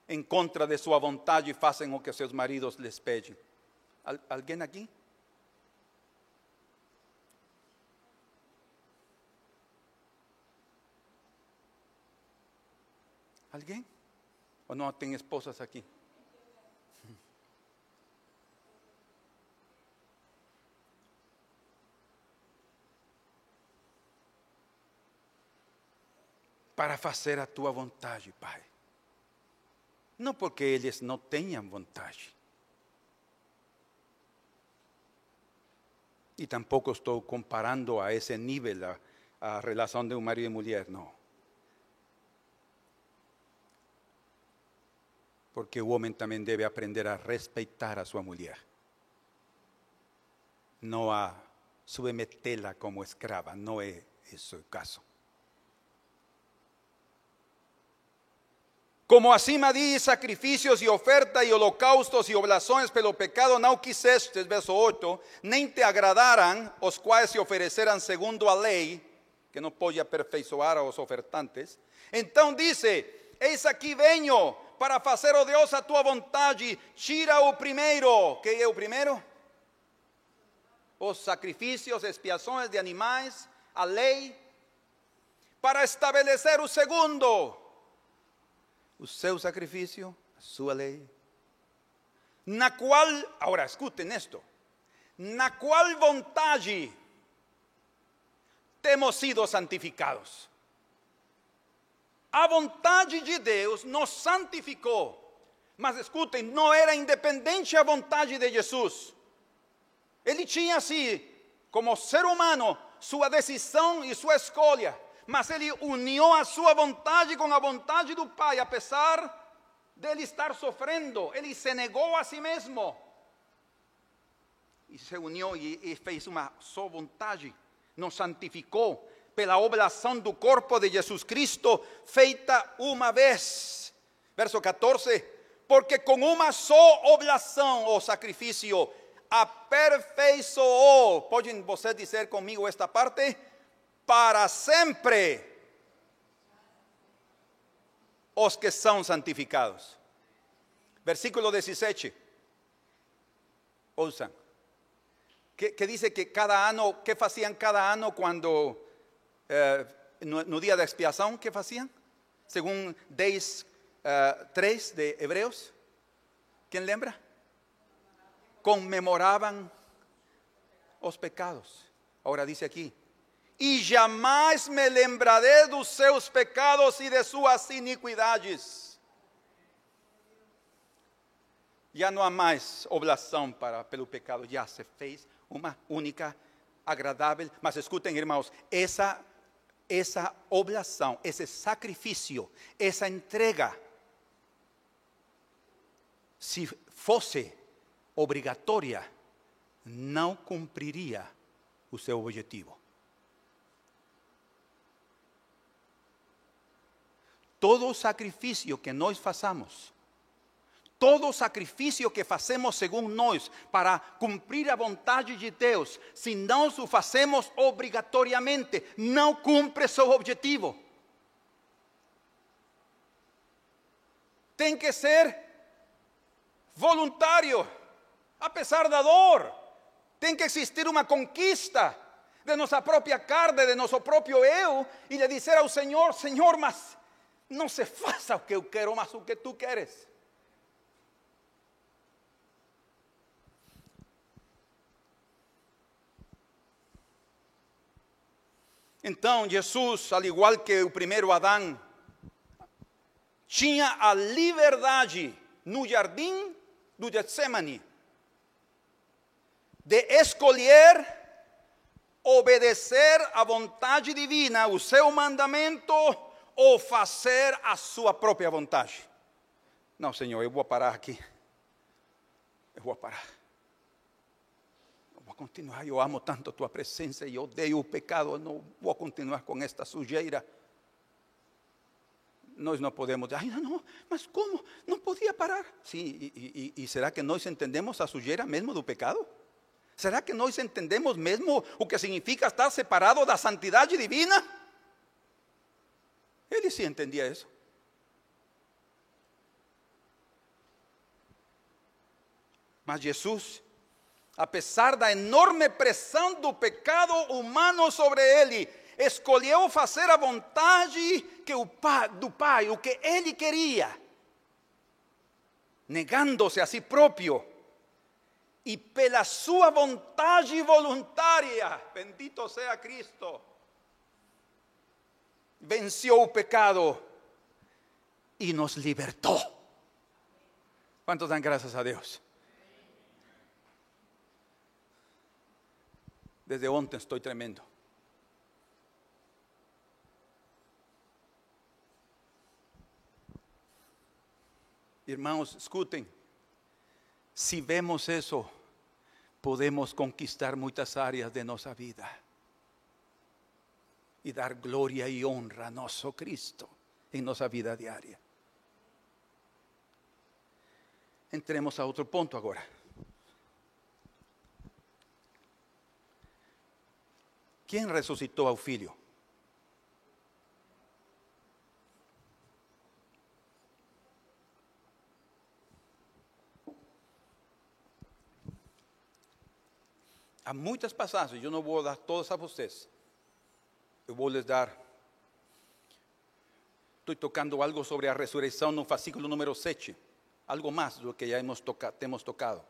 em contra de sua vontade, fazem o que seus maridos lhes pedem? Alguém aqui? Alguém? Ou não tem esposas aqui? Para fazer a tua vontade, Pai. Não porque eles não tenham vontade. E tampouco estou comparando a esse nível a relação de um marido e mulher, não. Porque o homem também deve aprender a respeitar a sua mulher. Não a submetê-la como escrava, não é esse o caso. Como acima diz, sacrifícios e oferta e holocaustos e oblações pelo pecado não quisestes, verso 8, nem te agradaram, os quais se ofereceram segundo a lei, que não pode aperfeiçoar aos ofertantes. Então disse, eis aqui venho, para fazer, ó Deus, a tua vontade. Tira o primeiro. Que é o primeiro? Os sacrifícios, expiações de animais, a lei, para estabelecer o segundo. O seu sacrifício, a sua lei, na qual, agora escutem isto, na qual vontade temos sido santificados. A vontade de Deus nos santificou, mas escutem, não era independente a vontade de Jesus. Ele tinha assim, como ser humano, sua decisão e sua escolha. Mas ele uniu a sua vontade com a vontade do Pai, apesar de ele estar sofrendo. Ele se negou a si mesmo. E se uniu e fez uma só vontade. Nos santificou pela oblação do corpo de Jesus Cristo, feita uma vez. Verso 14. Porque com uma só oblação ou sacrifício, aperfeiçoou. Podem vocês dizer comigo esta parte? Para sempre os que são santificados. Versículo 17. Ouçam. Que diz que cada ano, que faziam cada ano quando, no dia da expiação, que faziam? Segundo 10:3 de Hebreus. Quem lembra? Comemoravam os pecados. Agora diz aqui. E jamais me lembraré dos seus pecados e de suas iniquidades. Já não há mais oblação pelo pecado, já se fez uma única, agradável. Mas escutem, irmãos, essa oblação, esse sacrifício, essa entrega, se fosse obrigatória, não cumpriria o seu objetivo. Todo sacrifício que nós façamos, todo sacrifício que fazemos segundo nós para cumprir a vontade de Deus, se nós o fazemos obrigatoriamente, não cumpre seu objetivo. tem que ser voluntário, apesar da dor. Tem que existir uma conquista de nossa própria carne, de nosso próprio eu, e de dizer ao Senhor: Senhor, mas não se faça o que eu quero, mas o que tu queres. Então Jesus, al igual que o primeiro Adão, tinha a liberdade no jardim do Getsemane de escolher obedecer à vontade divina, o seu mandamento, ou fazer a sua própria vontade. Não, Senhor, eu vou parar aqui. Eu vou parar. Eu vou continuar. Eu amo tanto a tua presença e odeio o pecado. Eu não vou continuar com esta sujeira. Nós não podemos dizer: ai, não, mas como? Não podia parar. Sim, e será que nós entendemos a sujeira mesmo do pecado? Será que nós entendemos mesmo o que significa estar separado da santidade divina? Ele sim entendia isso. Mas Jesus, apesar da enorme pressão do pecado humano sobre ele, escolheu fazer a vontade do Pai, o que ele queria, negando-se a si próprio, e pela sua vontade voluntária, bendito seja Cristo, venceu o pecado e nos libertou. ¿Cuántos dan gracias a Deus? Desde ontem estou tremendo. Irmãos, escutem. Se vemos isso, podemos conquistar muitas áreas de nossa vida e dar glória e honra a nosso Cristo em nossa vida diária. Entremos a outro ponto agora. Quem ressuscitou ao filho? Há muitas passagens, eu não vou dar todas a vocês. Eu vou lhes dar. Estou tocando algo sobre a ressurreição no versículo número 7. Algo mais do que já temos tocado.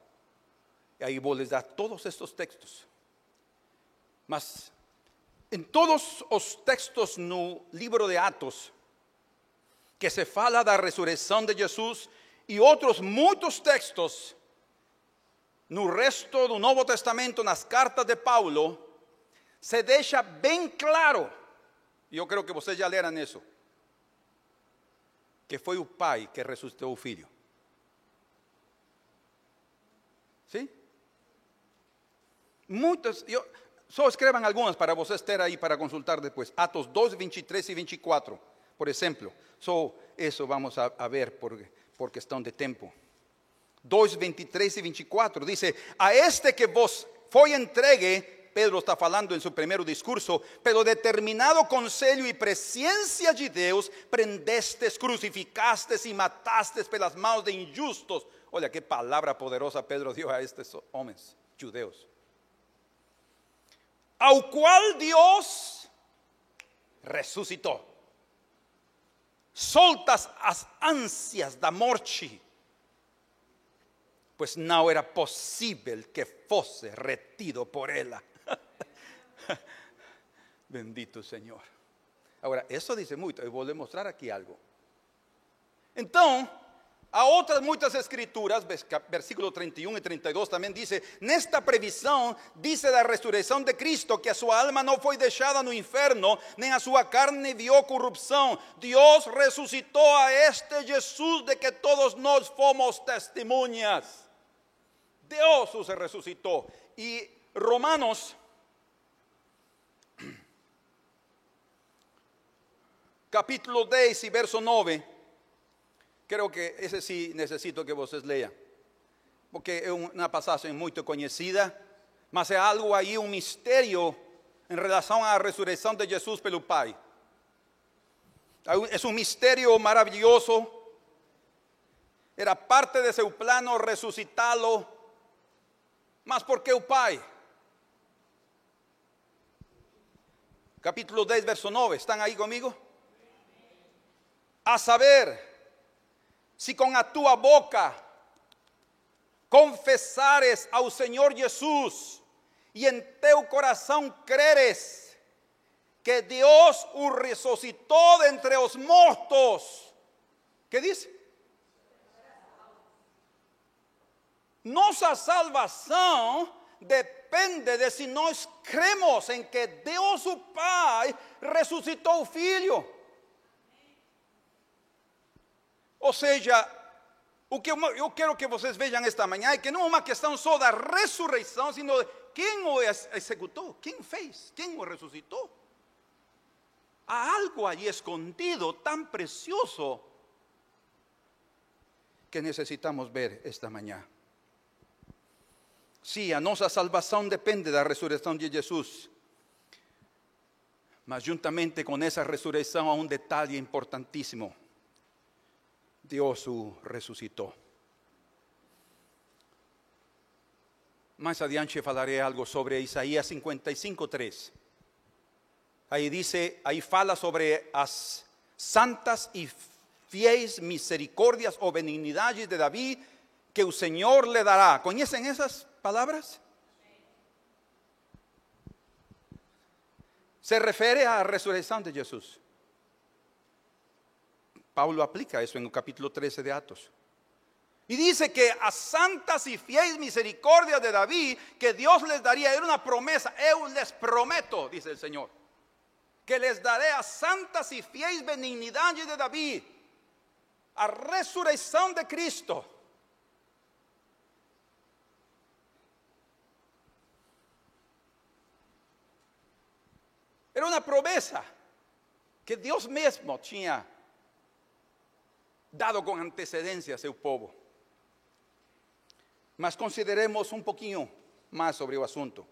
E aí vou lhes dar todos estes textos. Mas em todos os textos no livro de Atos, que se fala da ressurreição de Jesus, e outros muitos textos no resto do Novo Testamento, nas cartas de Paulo, se deixa bem claro, e eu creio que vocês já leram isso, que foi o Pai que ressuscitou o Filho. Sim? Muitas, só escrevam algumas para vocês terem aí para consultar depois. Atos 2, 23 e 24, por exemplo. Só isso vamos a ver por questão de tempo. 2, 23 e 24, dice: a este que vos foi entregue, Pedro está falando em seu primeiro discurso, pelo determinado conselho e presciência de Deus, prendestes, crucificastes e matastes pelas mãos de injustos. Olha que palavra poderosa Pedro deu a estes homens judeus. Ao qual Deus ressuscitou. Soltas as ânsias da morte, pois não era possível que fosse retido por ela. Bendito Senhor. Agora, isso diz muito. Eu vou lhe mostrar aqui algo. Então, há outras muitas escrituras, versículo 31 e 32 também diz: nesta previsão, diz da ressurreição de Cristo, que a sua alma não foi deixada no inferno, nem a sua carne viu corrupção. Deus ressuscitou a este Jesus de que todos nós fomos testemunhas. Deus os ressuscitou. E Romanos, capítulo 10 e verso 9, creo que esse sim necessito que vocês leiam, porque é uma passagem muito conhecida, mas é algo aí, um mistério em relação à ressurreição de Jesus pelo Pai. É um mistério maravilhoso. era parte de seu plano ressuscitá-lo, mas porque o Pai. Capítulo 10, verso 9, ¿están ahí conmigo? A saber, se com a tua boca confessares ao Senhor Jesus e em teu coração creres que Deus o ressuscitou de entre os mortos. ¿Qué dice? Nossa salvação depende de se nós cremos em que Deus o Pai ressuscitou o Filho. Ou seja, o que eu quero que vocês vejam esta manhã é que não é uma questão só da ressurreição, sino de quem o executou, quem fez, quem o ressuscitou. Há algo ali escondido tão precioso que necessitamos ver esta manhã. Sim, a nossa salvação depende da ressurreição de Jesus. Mas juntamente com essa ressurreição há um detalhe importantíssimo. Deus o ressuscitou. Mais adiante falarei algo sobre Isaías 55:3. Aí fala sobre as santas e fiéis misericórdias ou benignidades de Davi que o Senhor lhe dará. ¿Conhecem essas palavras? Se refere à ressurreição de Jesus. Paulo aplica eso en el capítulo 13 de Atos. Y dice que a santas y fieles misericordias de David, que Dios les daría, era una promesa. Eu les prometo, dice el Señor, que les daré a santas y fieles benignidades de David, a resurrección de Cristo. Era una promesa que Dios mismo tinha dado com antecedência a seu povo. Mas consideremos um pouquinho mais sobre o assunto.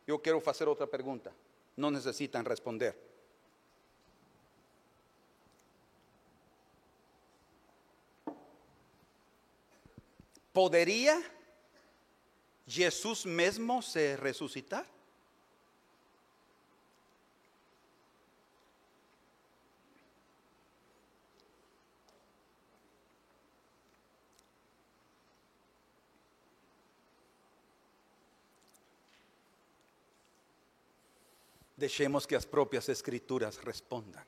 Eu quero fazer outra pergunta. Não necessitam responder. ¿Poderia Jesus mesmo se ressuscitar? Deixemos que as próprias escrituras respondam.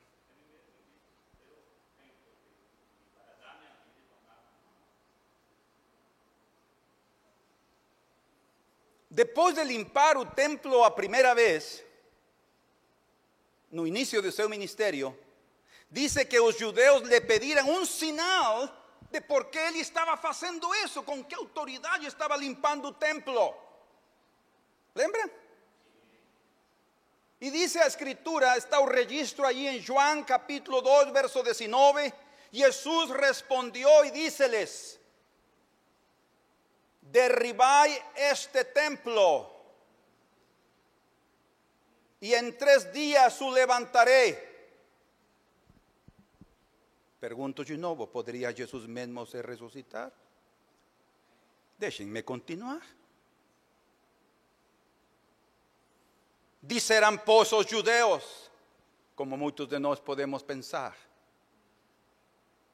Depois de limpar o templo a primeira vez, no início do seu ministério, dice que os judeus lhe pediram um sinal de por que ele estava fazendo isso, com que autoridade estava limpando o templo. Lembram? E dice a escritura, está o registro allí en Juan capítulo 2, verso 19, Jesús respondió y díceles, derribáis este templo y en 3 días o levantaré. Pergunto de novo, ¿podría Jesús mesmo se resucitar? Déjenme continuar. Disserão, pois, os judeus, como muitos de nós podemos pensar,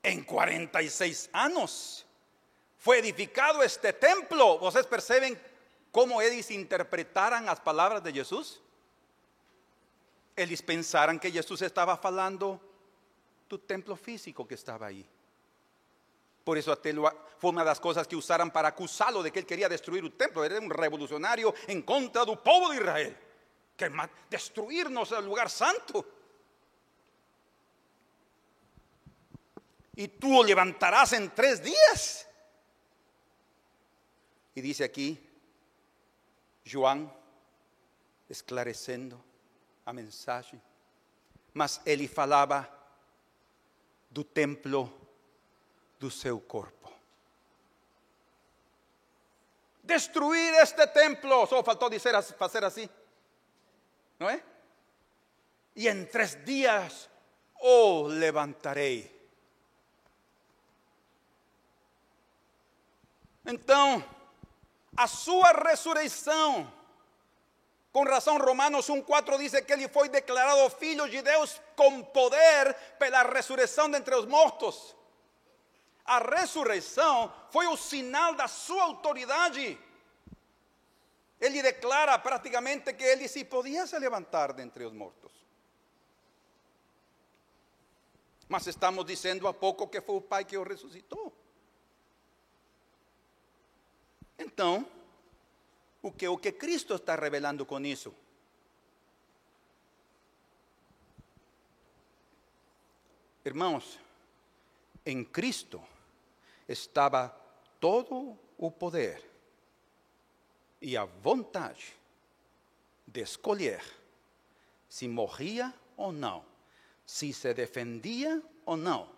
em 46 anos foi edificado este templo. Vocês percebem como eles interpretaram as palavras de Jesus? Eles pensaram que Jesus estava falando do templo físico que estava aí. Por isso até foi uma das coisas que usaram para acusá-lo de que ele queria destruir o templo. Era um revolucionário em contra do povo de Israel. Que destruirnos el lugar santo. Y tú lo levantarás en 3 días. Y dice aquí, João, esclarecendo a mensagem, mas ele falava do templo do seu corpo. Destruir este templo, só faltou dizer, fazer assim. ¿No es? Y en 3 días levantaré. Então, a sua ressurreição, com razão Romanos 1:4 diz que ele foi declarado filho de Deus com poder pela ressurreição dentre os mortos. A ressurreição foi o sinal da sua autoridade. Ele declara praticamente que ele se podia se levantar dentre os mortos. Mas estamos dizendo há pouco que foi o Pai que o ressuscitou. Então, o que Cristo está revelando com isso? Irmãos, em Cristo estava todo o poder e a vontade de escolher se morria ou não, se se defendia ou não,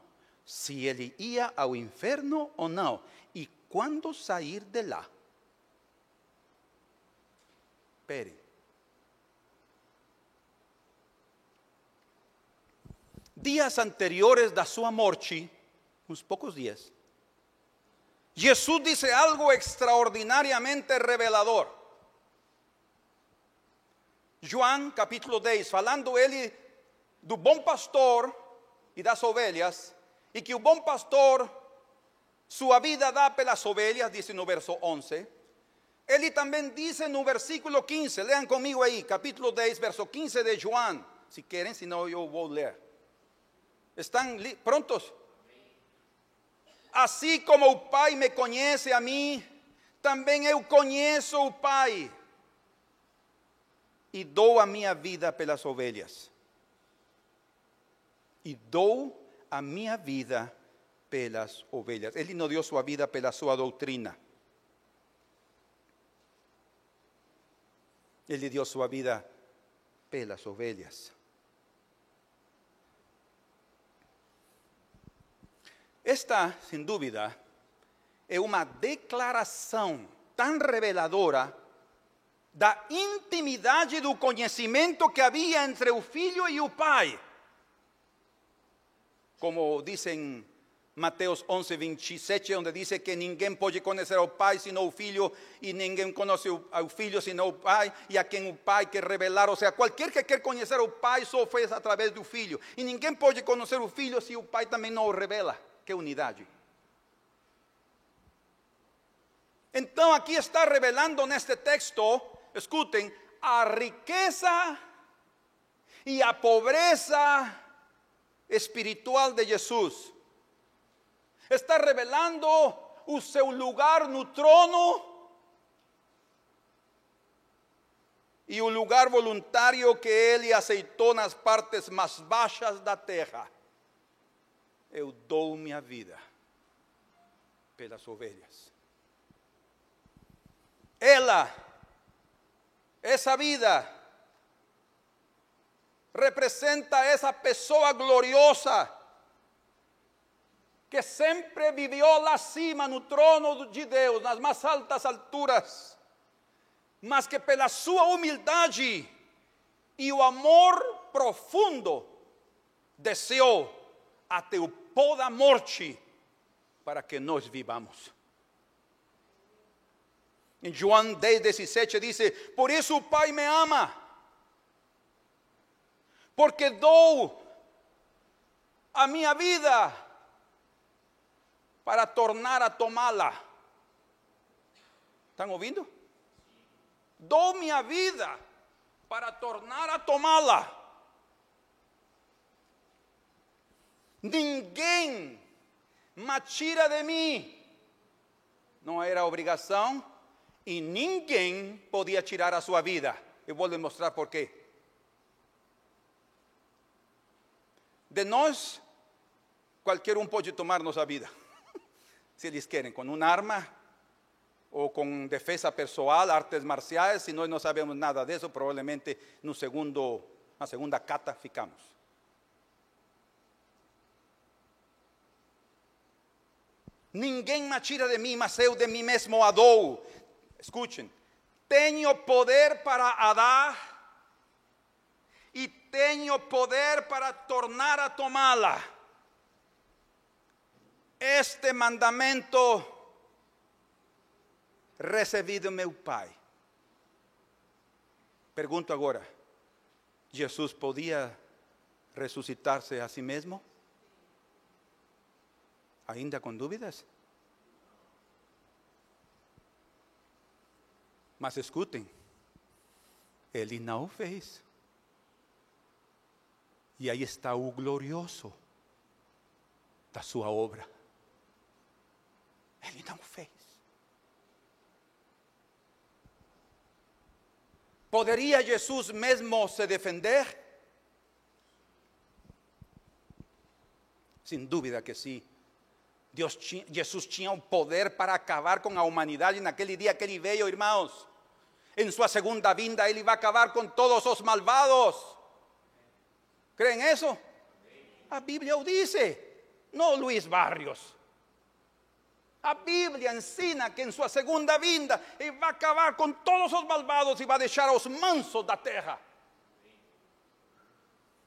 se ele ia ao inferno ou não, e quando sair de lá. Espere. Dias anteriores da sua morte, uns poucos dias, Jesus disse algo extraordinariamente revelador. João capítulo 10, falando ele do bom pastor e das ovelhas, e que o bom pastor sua vida dá pelas ovelhas, diz no verso 11. Ele também diz no versículo 15, leam comigo aí, capítulo 10, verso 15 de João, se querem, senão eu vou ler. ¿Estão prontos? Assim como o Pai me conhece a mim, também eu conheço o Pai, e dou a minha vida pelas ovelhas. E dou a minha vida pelas ovelhas. Ele não deu sua vida pela sua doutrina. Ele deu sua vida pelas ovelhas. Esta, sem dúvida, é uma declaração tão reveladora da intimidade do conhecimento que havia entre o Filho e o Pai. Como diz em Mateus 11:27, onde diz que ninguém pode conhecer ao Pai senão o Filho, e ninguém conhece ao Filho senão o Pai, e a quem o Pai quer revelar. Ou seja, qualquer que quer conhecer o Pai só faz através do Filho. E ninguém pode conhecer o Filho se o Pai também não o revela. Que unidade. Então aqui está revelando neste texto, escutem, a riqueza e a pobreza espiritual de Jesus. Está revelando o seu lugar no trono e o lugar voluntário que ele aceitou nas partes mais baixas da terra. Eu dou minha vida pelas ovelhas. Essa vida, representa essa pessoa gloriosa que sempre viveu lá acima no trono de Deus, nas mais altas alturas, mas que pela sua humildade e o amor profundo desceu até o pó da morte para que nós vivamos. Em João 10:17 diz: por isso o Pai me ama, porque dou a minha vida para tornar a tomá-la. ¿Estão ouvindo? Dou minha vida para tornar a tomá-la. Ninguém me tira de mim. Não era obrigação e ninguém podia tirar a sua vida. Eu vou lhe mostrar por quê. De nós, qualquer um pode tomar nossa vida. Se eles querem, com uma arma ou com defesa pessoal, artes marciais. Se nós não sabemos nada disso, provavelmente na segunda cata ficamos. Ninguém me tira de mim, mas eu de mim mesmo a dou. Escutem, tenho poder para dar e tenho poder para tornar a tomá-la. Este mandamento recebido meu Pai. Pergunto agora, Jesus podia ressuscitar-se a si mesmo? Ainda com dúvidas? Mas escutem, Ele não fez. E aí está o glorioso da sua obra. Ele não fez. Poderia Jesus mesmo se defender? Sem dúvida que sim. Jesus tinha o poder para acabar com a humanidade naquele dia que ele veio, irmãos. Em sua segunda vinda, ele vai acabar com todos os malvados. ¿Creen eso? A Bíblia o diz, não Luís Barrios. A Bíblia ensina que em sua segunda vinda ele vai acabar com todos os malvados e vai deixar os mansos da terra.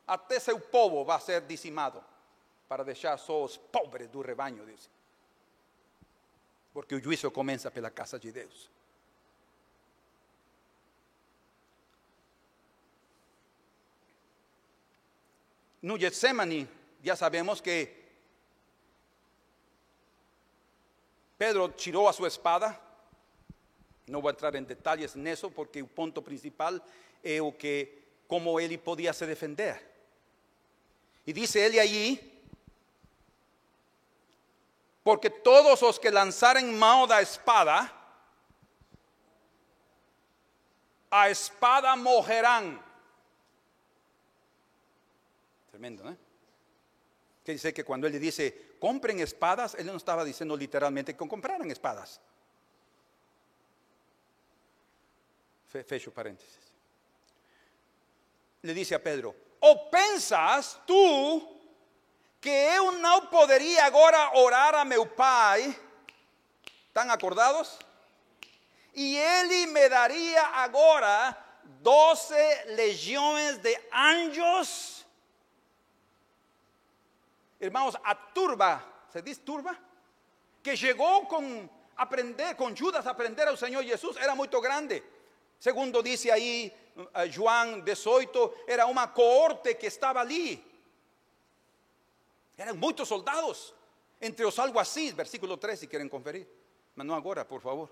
Até seu povo vai ser dizimado para deixar só os pobres do rebanho, diz. Porque o juízo começa pela casa de Deus. No Getsemane, já sabemos que Pedro tirou a sua espada. Não vou entrar em detalhes nisso, porque o ponto principal é o que, como ele podia se defender. E diz ele aí, porque todos os que lançarem mão da espada, a espada morrerão. Tremendo, ¿no? Quer dizer que quando ele disse, comprem espadas, ele não estava dizendo literalmente que compraram espadas. Fecho parênteses. Le disse a Pedro, ou pensas tu que eu não poderia agora orar a meu Pai? ¿Estão acordados? E ele me daria agora 12 legiões de anjos. Irmãos, a turba, se diz turba, que chegou com Judas a aprender ao Senhor Jesus, era muito grande. Segundo diz aí João 18, era uma coorte que estava ali. Eram muitos soldados, entre os alguacis, versículo 3, se querem conferir. Mas não agora, por favor.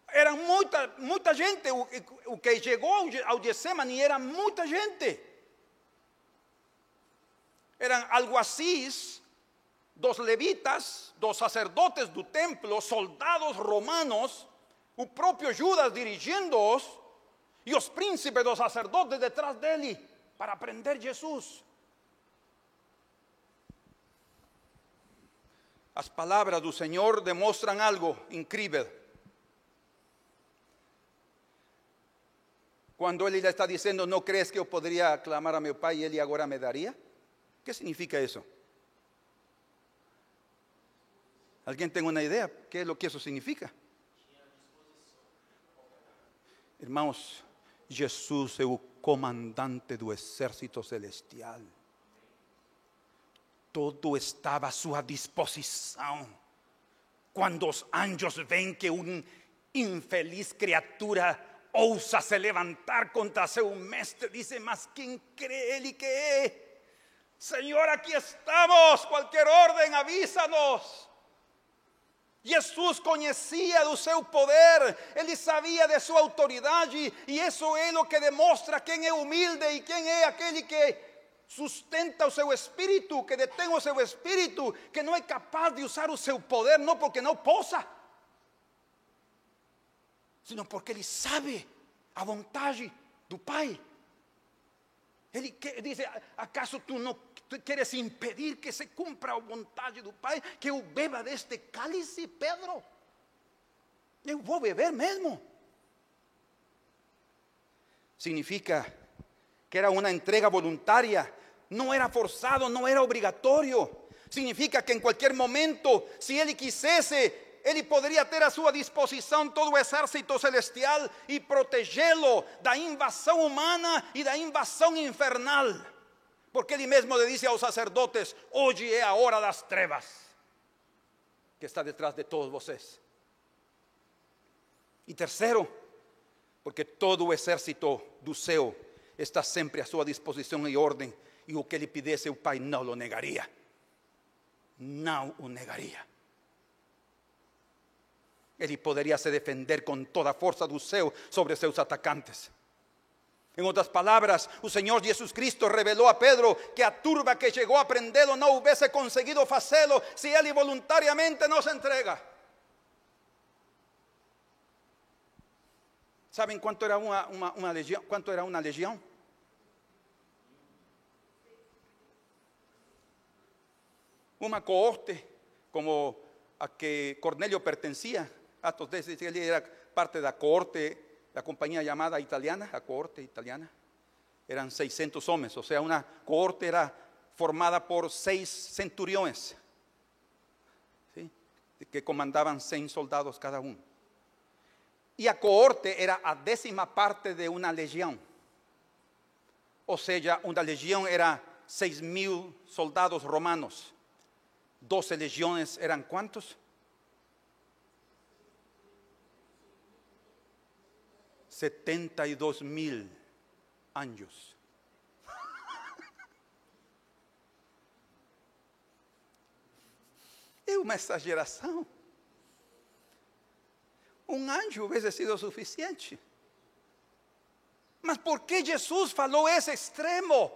Era muita gente, o que chegou ao Getsemane era muita gente. Eram alguacis, dos levitas, dos sacerdotes do templo, soldados romanos, o próprio Judas dirigindo-os, e os príncipes dos sacerdotes detrás dele, para prender Jesus. As palavras do Senhor demonstram algo incrível. Quando Ele está dizendo, não crees que eu poderia clamar a meu Pai e Ele agora me daria? O que significa isso? Alguém tem uma ideia? O que é o que isso significa? Irmãos, Jesus é o comandante do exército celestial. Todo estava à sua disposição. Quando os anjos veem que uma infeliz criatura ousa se levantar contra seu mestre, dizem, mas quem crê ele que é? Senhor, aqui estamos, qualquer ordem, avisa-nos. Jesus conhecia do seu poder, ele sabia de sua autoridade, e isso é o que demonstra quem é humilde e quem é aquele que sustenta o seu espírito, que detém o seu espírito, que não é capaz de usar o seu poder, não porque não possa, sino porque ele sabe a vontade do Pai. Ele diz, acaso tu não queres impedir que se cumpra a vontade do Pai, que eu beba deste cálice, Pedro? Eu vou beber mesmo. Significa que era uma entrega voluntária, não era forçado, não era obrigatório. Significa que em qualquer momento, se ele quisesse, ele poderia ter à sua disposição todo o exército celestial e protegê-lo da invasão humana e da invasão infernal. Porque ele mesmo lhe disse aos sacerdotes, hoje é a hora das trevas, que está detrás de todos vocês. E terceiro, porque todo o exército do céu está sempre à sua disposição e ordem, e o que ele pedisse o Pai não o negaria. Não o negaria. Ele poderia se defender com toda a força do céu sobre seus atacantes. Em outras palavras, o Senhor Jesus Cristo revelou a Pedro que a turba que chegou a prendê-lo não houvesse conseguido fazê-lo se ele voluntariamente não se entrega. Sabem quanto era uma legião? Quanto era uma legião? Uma coorte, como a que Cornélio pertencia. Atos 10 dice que ele era parte da coorte, da companhia chamada italiana, a coorte italiana. Eram 600 homens, ou seja, uma coorte era formada por 6 centuriões, ¿sí? Que comandavam 100 soldados cada um. E a coorte era a 10ª parte de uma legião. Ou seja, uma legião era 6.000 soldados romanos. 12 legiões eram quantos? 72.000 anjos. É uma exageração. Um anjo hubiese sido suficiente. Mas por que Jesus falou esse extremo?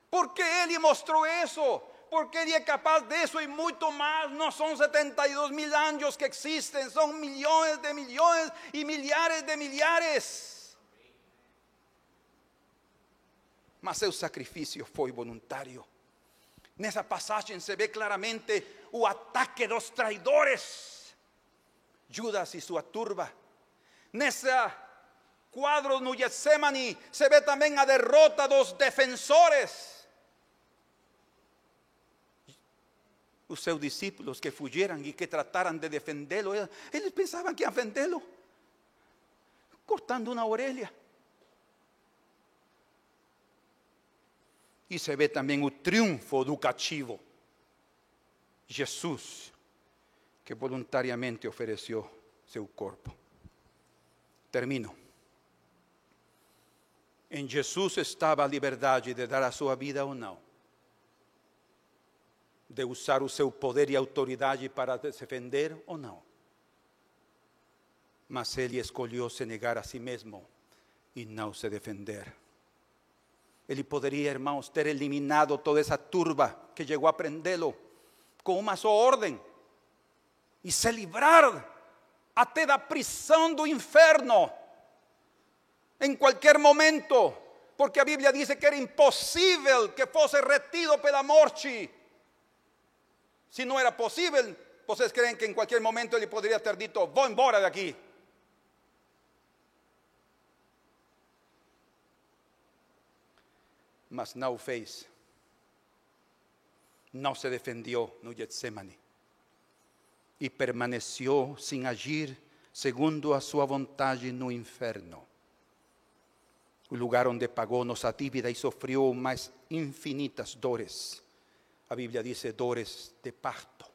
Por que ele mostrou isso? Porque ele é capaz disso e muito mais. Não são 72.000 anjos que existem, são milhões de milhões e milhares de milhares. Mas seu sacrifício foi voluntário. Nessa passagem se vê claramente o ataque dos traidores, Judas e sua turba. Nesse quadro no Getsemane se vê também a derrota dos defensores. Os seus discípulos que fugiram e que trataram de defendê-lo, eles pensavam que iam vendê-lo, cortando uma orelha. E se vê também o triunfo do cativo, Jesus, que voluntariamente ofereceu seu corpo. Termino. Em Jesus estava a liberdade de dar a sua vida ou não, de usar o seu poder e autoridade para se defender ou não. Mas ele escolheu se negar a si mesmo e não se defender. Ele poderia, irmãos, ter eliminado toda essa turba que chegou a prendê-lo com uma só ordem e se livrar até da prisão do inferno em qualquer momento, porque a Bíblia diz que era impossível que fosse retido pela morte. Se não era possível, vocês creem que em qualquer momento ele poderia ter dito: vou embora daqui? Mas não o fez. Não se defendeu no Getsemane e permaneceu sem agir segundo a sua vontade no inferno, o lugar onde pagou nossa dívida e sofreu mais infinitas dores. A Bíblia diz dores de parto.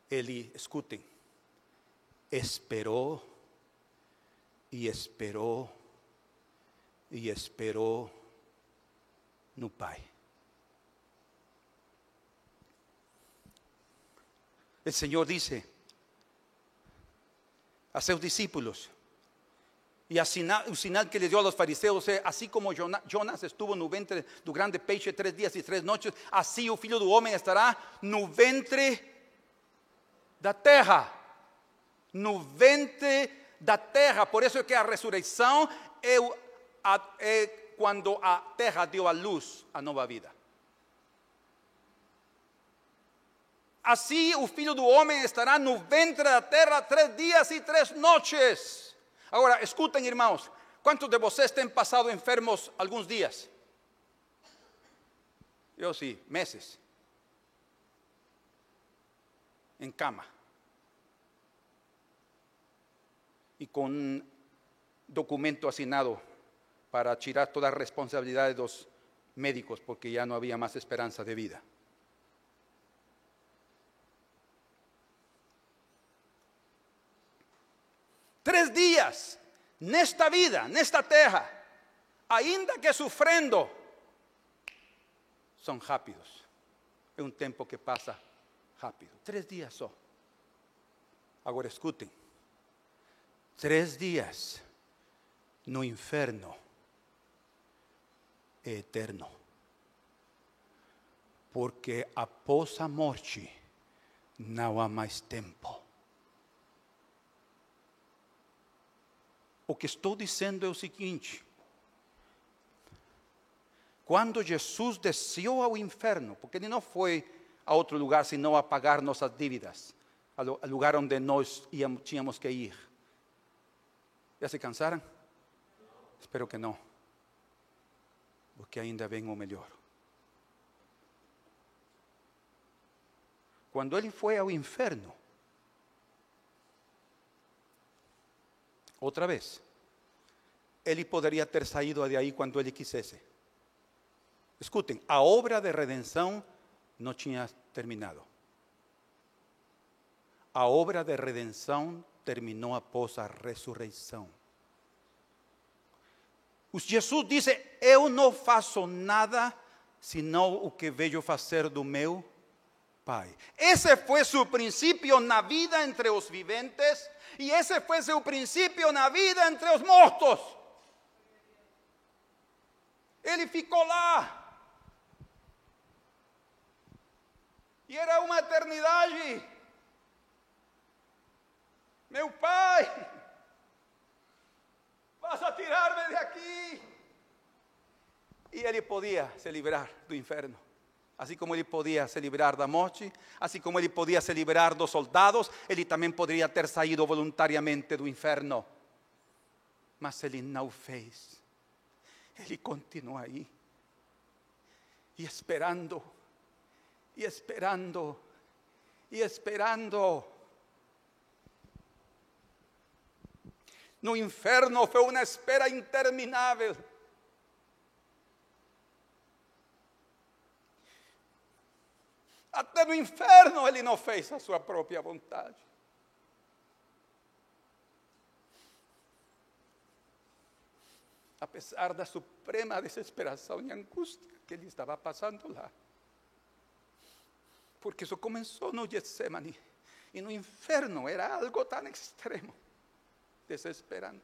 Ele, escutem, esperou e esperou e esperou no Pai. O Senhor disse a seus discípulos, e o sinal que le deu aos fariseus é: assim como Jonas estuvo no ventre do grande peixe 3 dias e 3 noites, assim o Filho do Homem estará no ventre da terra. No ventre da terra. Por isso é que a ressurreição é quando a terra deu à luz a nova vida. Assim o Filho do Homem estará no ventre da terra 3 dias e 3 noites. Agora, escutem, irmãos, quantos de vocês têm passado enfermos alguns dias? Eu sim, meses. Em cama. E com um documento assinado para tirar toda a responsabilidade dos médicos, porque já não havia mais esperança de vida. dias, nesta vida, nesta terra, ainda que sofrendo, são rápidos. É um tempo que passa rápido. 3 dias só. Agora escutem. 3 dias no inferno é eterno. Porque após a morte não há mais tempo. O que estou dizendo é o seguinte: quando Jesus desceu ao inferno, porque ele não foi a outro lugar senão a pagar nossas dívidas, ao lugar onde nós tínhamos que ir. Já se cansaram? Espero que não, porque ainda vem o melhor. Quando ele foi ao inferno, outra vez, ele poderia ter saído de aí quando ele quisesse. Escutem, a obra de redenção não tinha terminado. A obra de redenção terminou após a ressurreição. Jesus disse: eu não faço nada senão o que vejo fazer do meu Pai. Esse foi seu princípio na vida entre os viventes e esse foi seu princípio na vida entre os mortos. Ele ficou lá. E era uma eternidade. Meu Pai, vas a tirar-me de aqui. E ele podia se livrar do inferno. Assim como ele podia se livrar da morte, assim como ele podia se livrar dos soldados, ele também poderia ter saído voluntariamente do inferno. Mas ele não fez. Ele continua aí. E esperando. E esperando. E esperando. No inferno foi uma espera interminável. Até no inferno ele não fez a sua própria vontade. Apesar da suprema desesperação e angústia que ele estava passando lá. Porque isso começou no Getsemane. E no inferno era algo tão extremo, desesperante.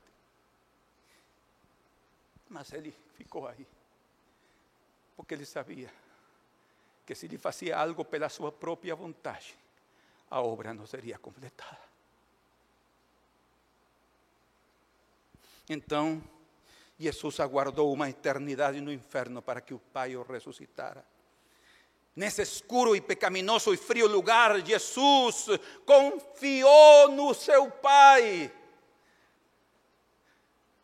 Mas ele ficou aí. Porque ele sabia que se ele fazia algo pela sua própria vontade, a obra não seria completada. Então, Jesus aguardou uma eternidade no inferno para que o Pai o ressuscitara. Nesse escuro e pecaminoso e frio lugar, Jesus confiou no seu Pai.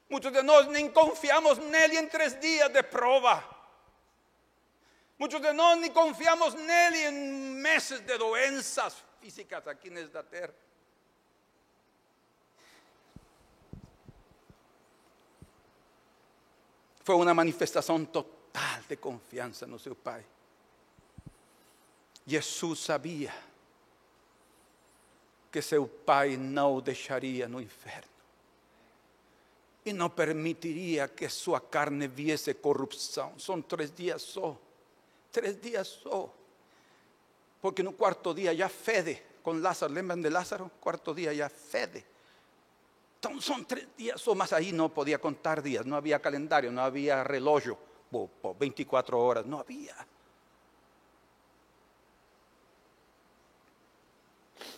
Muitos de nós nem confiamos nele em 3 dias de prova. Muitos de nós nem confiamos nele em meses de doenças físicas aqui nesta terra. Foi uma manifestação total de confiança no seu Pai. Jesus sabia que seu Pai não o deixaria no inferno. E não permitiria que sua carne viesse corrupção. São 3 dias só. 3 dias só. Porque no 4º dia já fede. Com Lázaro, lembram de Lázaro? 4º dia já fede. Então são 3 dias só. Mas aí não podia contar dias. Não havia calendário, não havia relógio. 24 horas, não havia.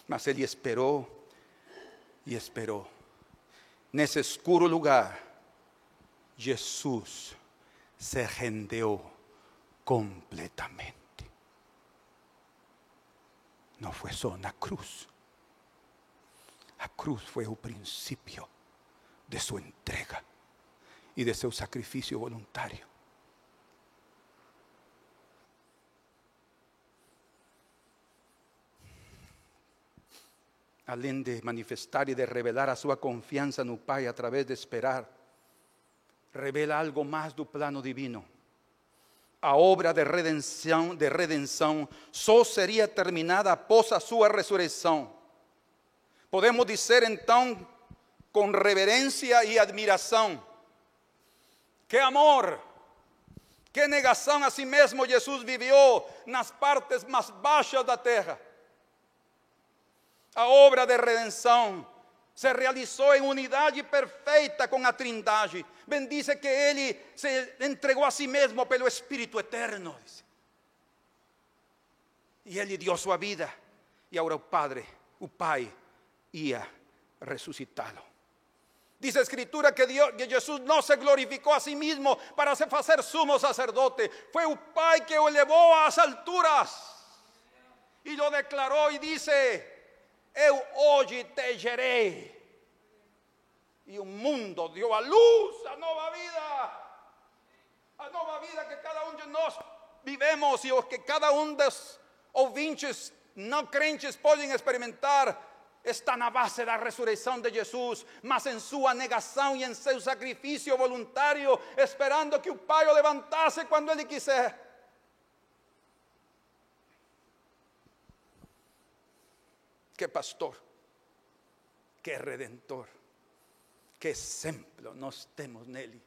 Mas ele esperou e esperou. Nesse escuro lugar, Jesus se rendeu completamente. Não foi só na cruz. A cruz foi o princípio de sua entrega e de seu sacrifício voluntário. Além de manifestar e de revelar a sua confiança no Pai através de esperar, revela algo mais do plano divino. A obra de redenção só seria terminada após a sua ressurreição. Podemos dizer então con reverencia y admiración. ¡Qué amor! ¡Qué negação a si mesmo Jesus viveu nas partes mais baixas da terra! A obra de redenção se realizou em unidade perfeita com a Trindade. Bendice que Ele se entregou a si mesmo pelo Espírito Eterno. Dice. E Ele deu sua vida. E agora o Pai, ia ressuscitá-lo. Dice a Escritura que Jesus não se glorificou a si mesmo para se fazer sumo sacerdote. Foi o Pai que o levou às alturas. E lo declarou e disse: eu hoje te gerei. E o mundo deu a luz a nova vida que cada um de nós vivemos e o que cada um dos ouvintes não crentes podem experimentar. Está na base da ressurreição de Jesus, mas em sua negação e em seu sacrifício voluntário, esperando que o Pai o levantasse quando Ele quiser. Que pastor, que redentor, que exemplo nós temos nele.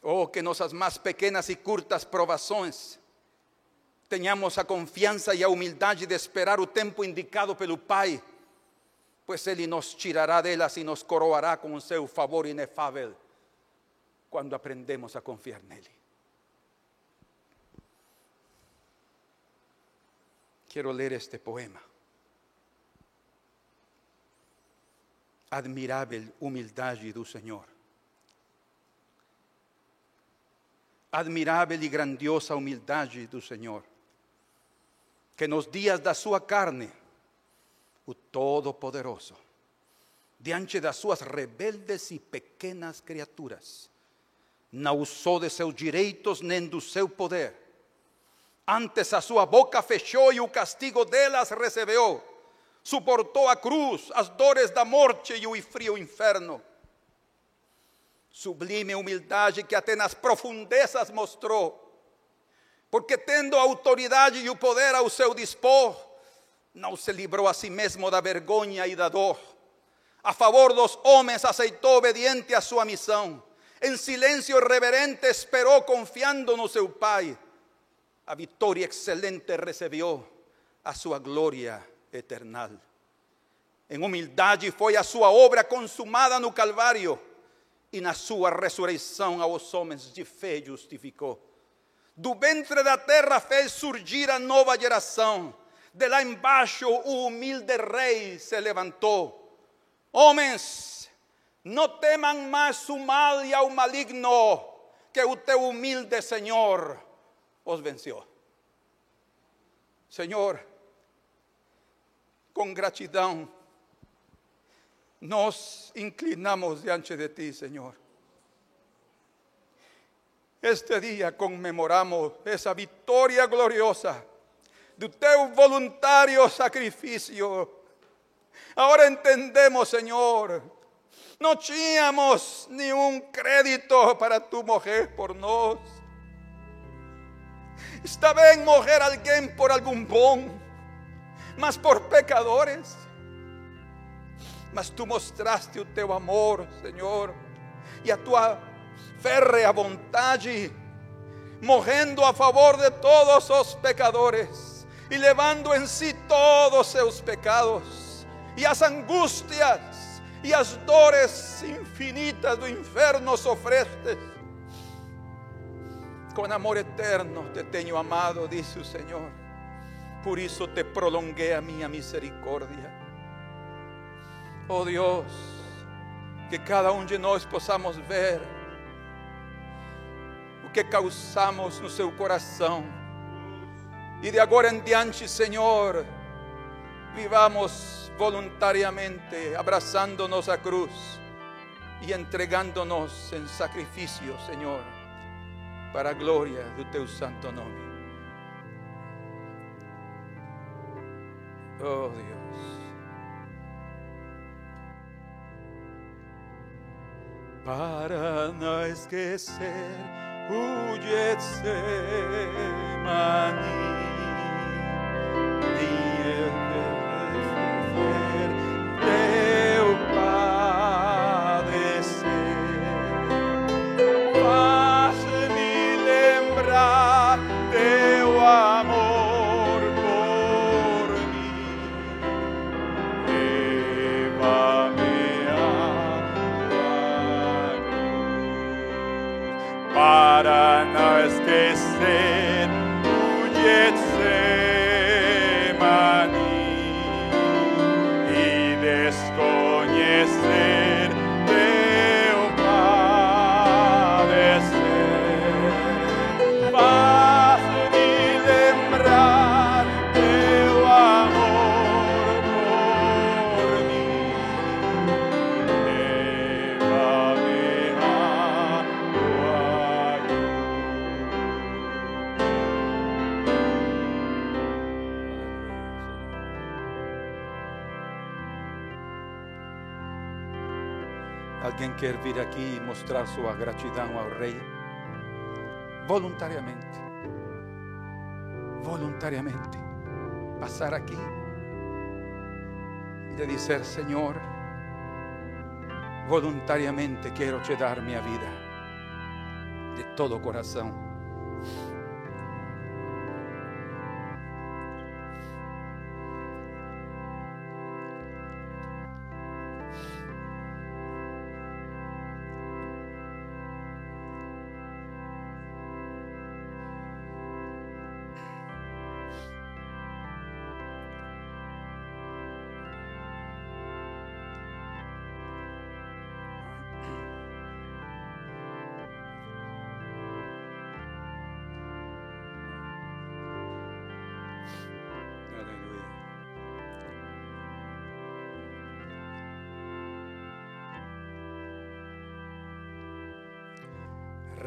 Oh, que nossas mais pequenas e curtas provações tenhamos a confiança e a humildade de esperar o tempo indicado pelo Pai, pois Ele nos tirará delas e nos coroará com o seu favor inefável quando aprendemos a confiar nele. Quero ler este poema. Admirável humildade do Senhor. Admirável e grandiosa humildade do Senhor, que nos dias da sua carne, o Todo-Poderoso, diante das suas rebeldes e pequenas criaturas, não usou de seus direitos nem do seu poder. Antes a sua boca fechou e o castigo delas recebeu. Suportou a cruz, as dores da morte e o frio inferno. Sublime humildade que até nas profundezas mostrou. Porque tendo a autoridade e o poder ao seu dispor, não se livrou a si mesmo da vergonha e da dor. A favor dos homens aceitou obediente a sua missão. Em silêncio reverente esperou confiando no seu Pai. A vitória excelente recebeu a sua glória eternal. Em humildade foi a sua obra consumada no Calvário. E na sua ressurreição aos homens de fé justificou. Do ventre da terra fez surgir a nova geração. De lá embaixo o humilde rei se levantou. Homens, não temam mais o mal e ao maligno, que o teu humilde Senhor os venceu. Senhor, com gratidão, nos inclinamos diante de ti, Senhor. Este dia comemoramos essa vitória gloriosa do teu voluntário sacrifício. Agora entendemos, Senhor, não tínhamos nenhum crédito para tu morrer por nós. Está bem morrer alguém por algum bom, mas por pecadores. Mas tu mostraste o teu amor, Senhor, e a tua férrea vontade, morrendo a favor de todos os pecadores e levando em si todos os seus pecados e as angústias e as dores infinitas do inferno sofrestes. Com amor eterno te tenho amado, disse o Senhor, por isso te prolonguei a minha misericórdia. Oh Deus, que cada um de nós possamos ver o que causamos no seu coração. E de agora em diante, Senhor, vivamos voluntariamente, abraçando-nos à cruz e entregando-nos em sacrifício, Senhor, para a glória do teu santo nome. Oh Deus. Para não esquecer o Getsemane, nem ver teu Pai. Alguém quer vir aqui e mostrar sua gratidão ao Rei? Voluntariamente. Voluntariamente. Passar aqui e de dizer: Senhor, voluntariamente quero te dar minha vida de todo coração.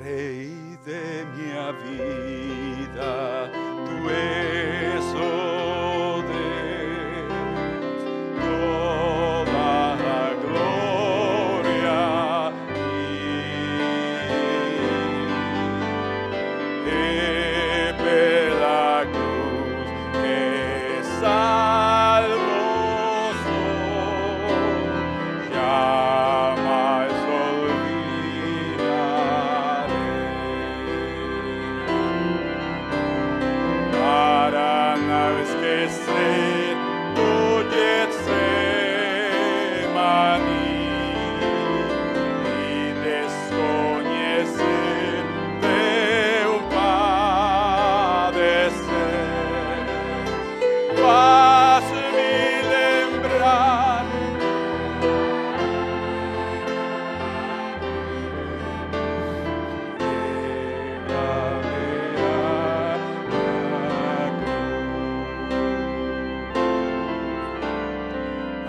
Rei de minha vida, tu és o Deus, toda a glória e pela cruz que salvo sou, jamais para não esquecer do Getsemane e desconhecer teu padecer. Faz-me lembrar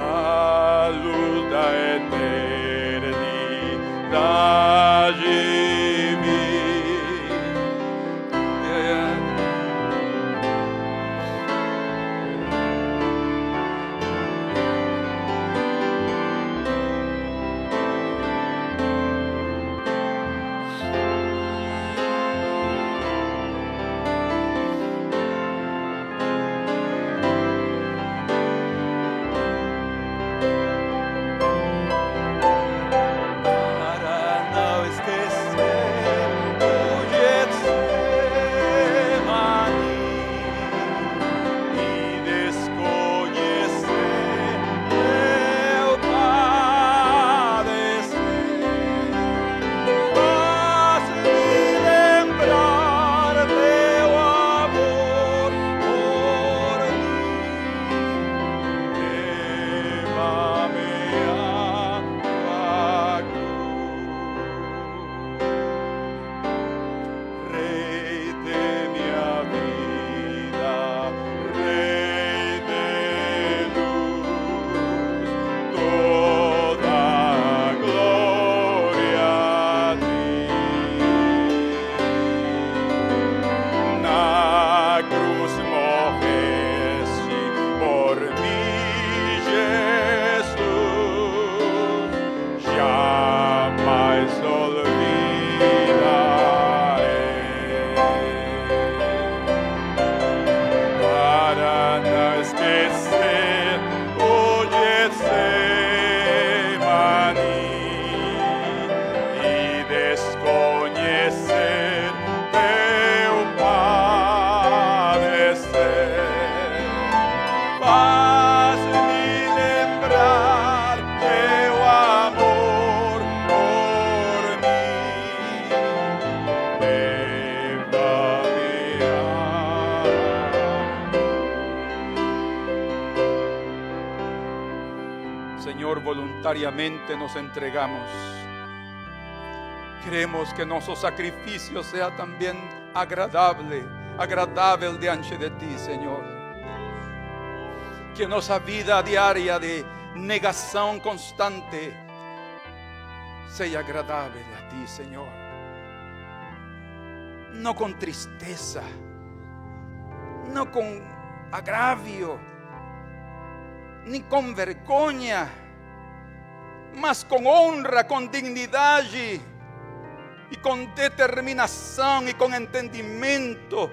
a luz da eternidade vi. Para não esquecer o Getsemane e desconhecer teu padecer. Faz-me lembrar teu amor por mim. Leva-me à Rei de minha vida, Rei de luz, toda a glória a ti. Na cruz morreste por mim, Jesus, jamais olvidarei. Para não esquecer o Getsemane e desconhecer teu padecer. Faz-me lembrar teu amor por mim. Leva-me Senhor, voluntariamente nos entregamos. Queremos que nuestro sacrificio sea también agradable diante de ti, Señor. Que nuestra vida diaria de negación constante sea agradable a ti, Señor. No con tristeza, no con agravio, ni con vergüenza, mas com honra, com dignidade e com determinação e com entendimento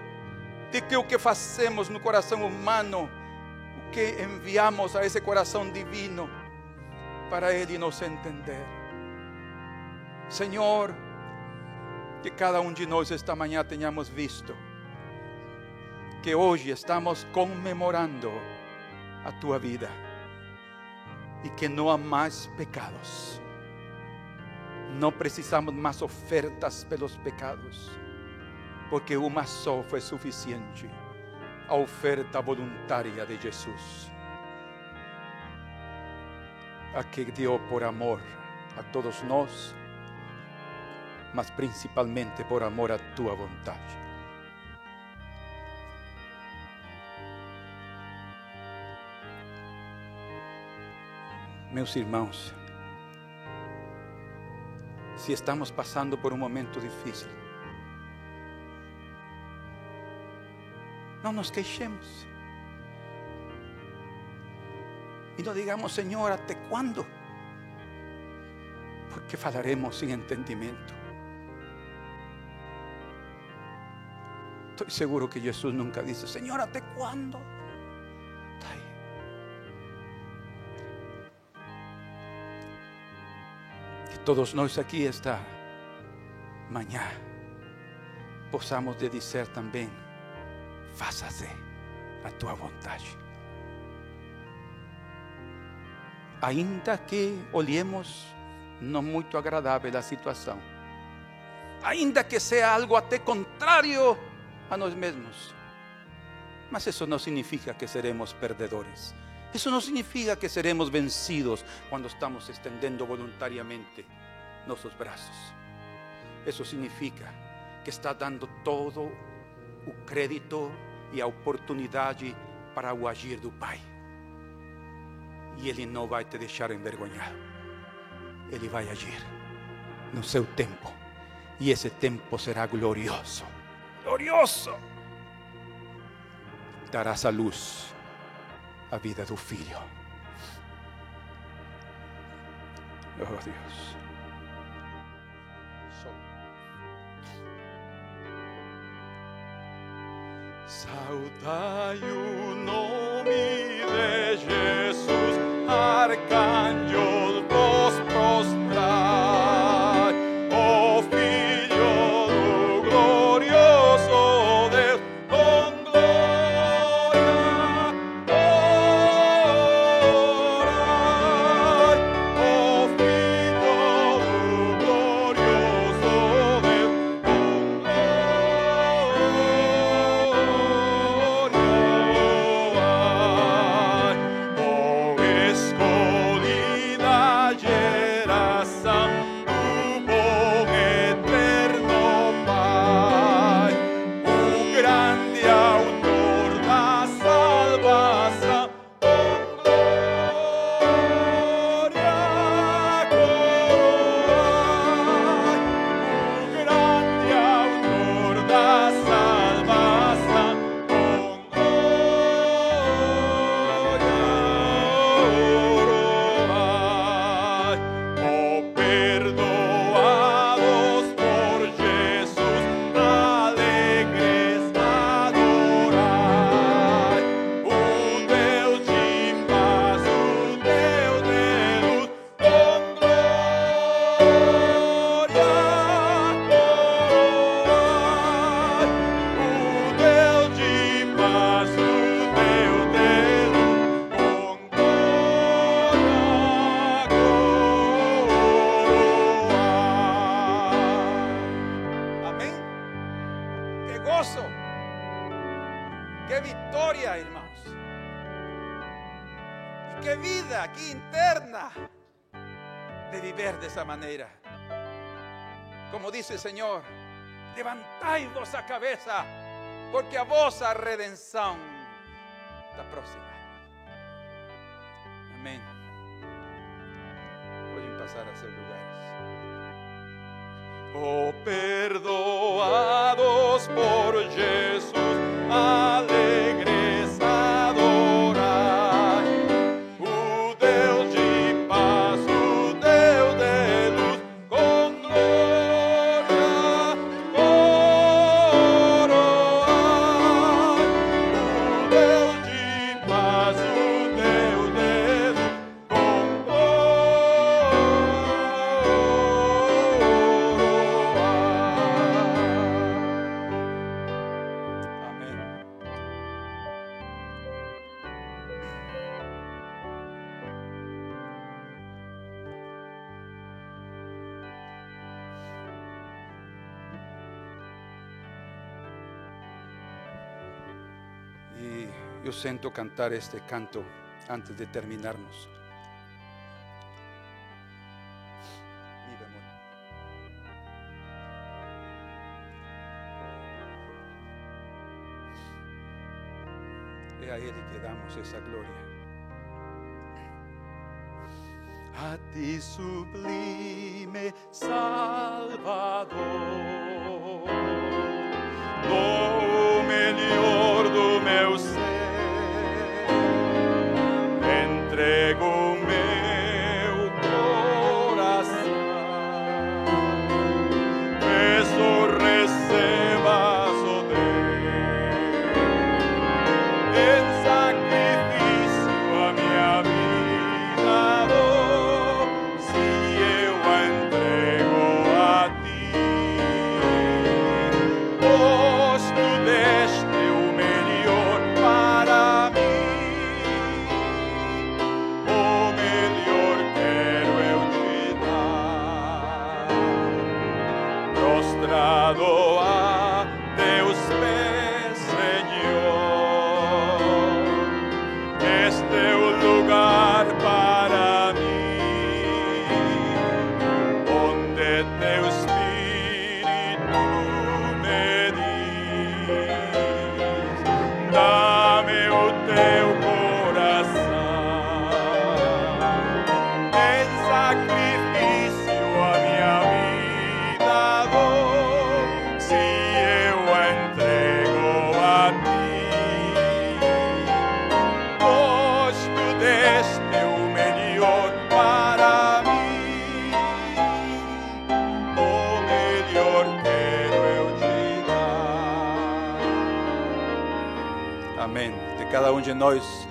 de que o que fazemos no coração humano, o que enviamos a esse coração divino para Ele nos entender. Senhor, que cada um de nós esta manhã tenhamos visto que hoje estamos comemorando a tua vida e que não há mais pecados. Não precisamos mais ofertas pelos pecados, porque uma só foi suficiente, a oferta voluntária de Jesus, a que deu por amor a todos nós, mas principalmente por amor a tua vontade. Meus irmãos, se estamos passando por um momento difícil, não nos queixemos e não digamos: Senhor, até quando? Porque falaremos sem entendimento. Estou seguro que Jesus nunca disse: Senhor, até quando? Todos nós aqui esta manhã possamos de dizer também: faça-se a tua vontade. Ainda que olhemos não muito agradável a situação, ainda que seja algo até contrário a nós mesmos, mas isso não significa que seremos perdedores. Isso não significa que seremos vencidos quando estamos estendendo voluntariamente nossos braços. Isso significa que está dando todo o crédito e a oportunidade para o agir do Pai. E Ele não vai te deixar envergonhado. Ele vai agir no seu tempo. E esse tempo será glorioso. Glorioso! Darás à luz a vida do Filho. Oh Deus. Saudai o nome de Jesus, arcanjos vos prostrai, ó Filho do glorioso Deus, com glória orai, ó Filho do glorioso Deus, com qué vida aquí interna de vivir de esa manera. Como dice el Señor, levantai vosa cabeza, porque a vosa redención está próxima. Amén. Pueden pasar a sus lugares. Oh, perdoados por Jesús, alegres adorai, o Deus de paz, o Deus Y yo siento cantar este canto antes de terminarnos. Mi bemol. Es a Él que damos esa gloria. A ti sublime Salvador, o melhor do meu ser, entrego meu coração, peço recebas, ó Deus, em sacrifício a minha vida dou, se eu a entrego a ti, pois tu deste o melhor para mim, o melhor quero eu te dar, prostrado a teus pés, Senhor, este é o lugar para mim, onde teu Espírito me diz, dá-me o teu coração, em sacrifício a minha vida dou, se eu a entrego a ti, pois tu deste o melhor para mim, o melhor quero eu te dar. Amém. De cada um de nós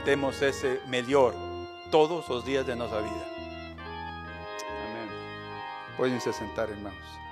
temos esse melhor todos os dias de nossa vida. Amém. Podem se sentar, irmãos.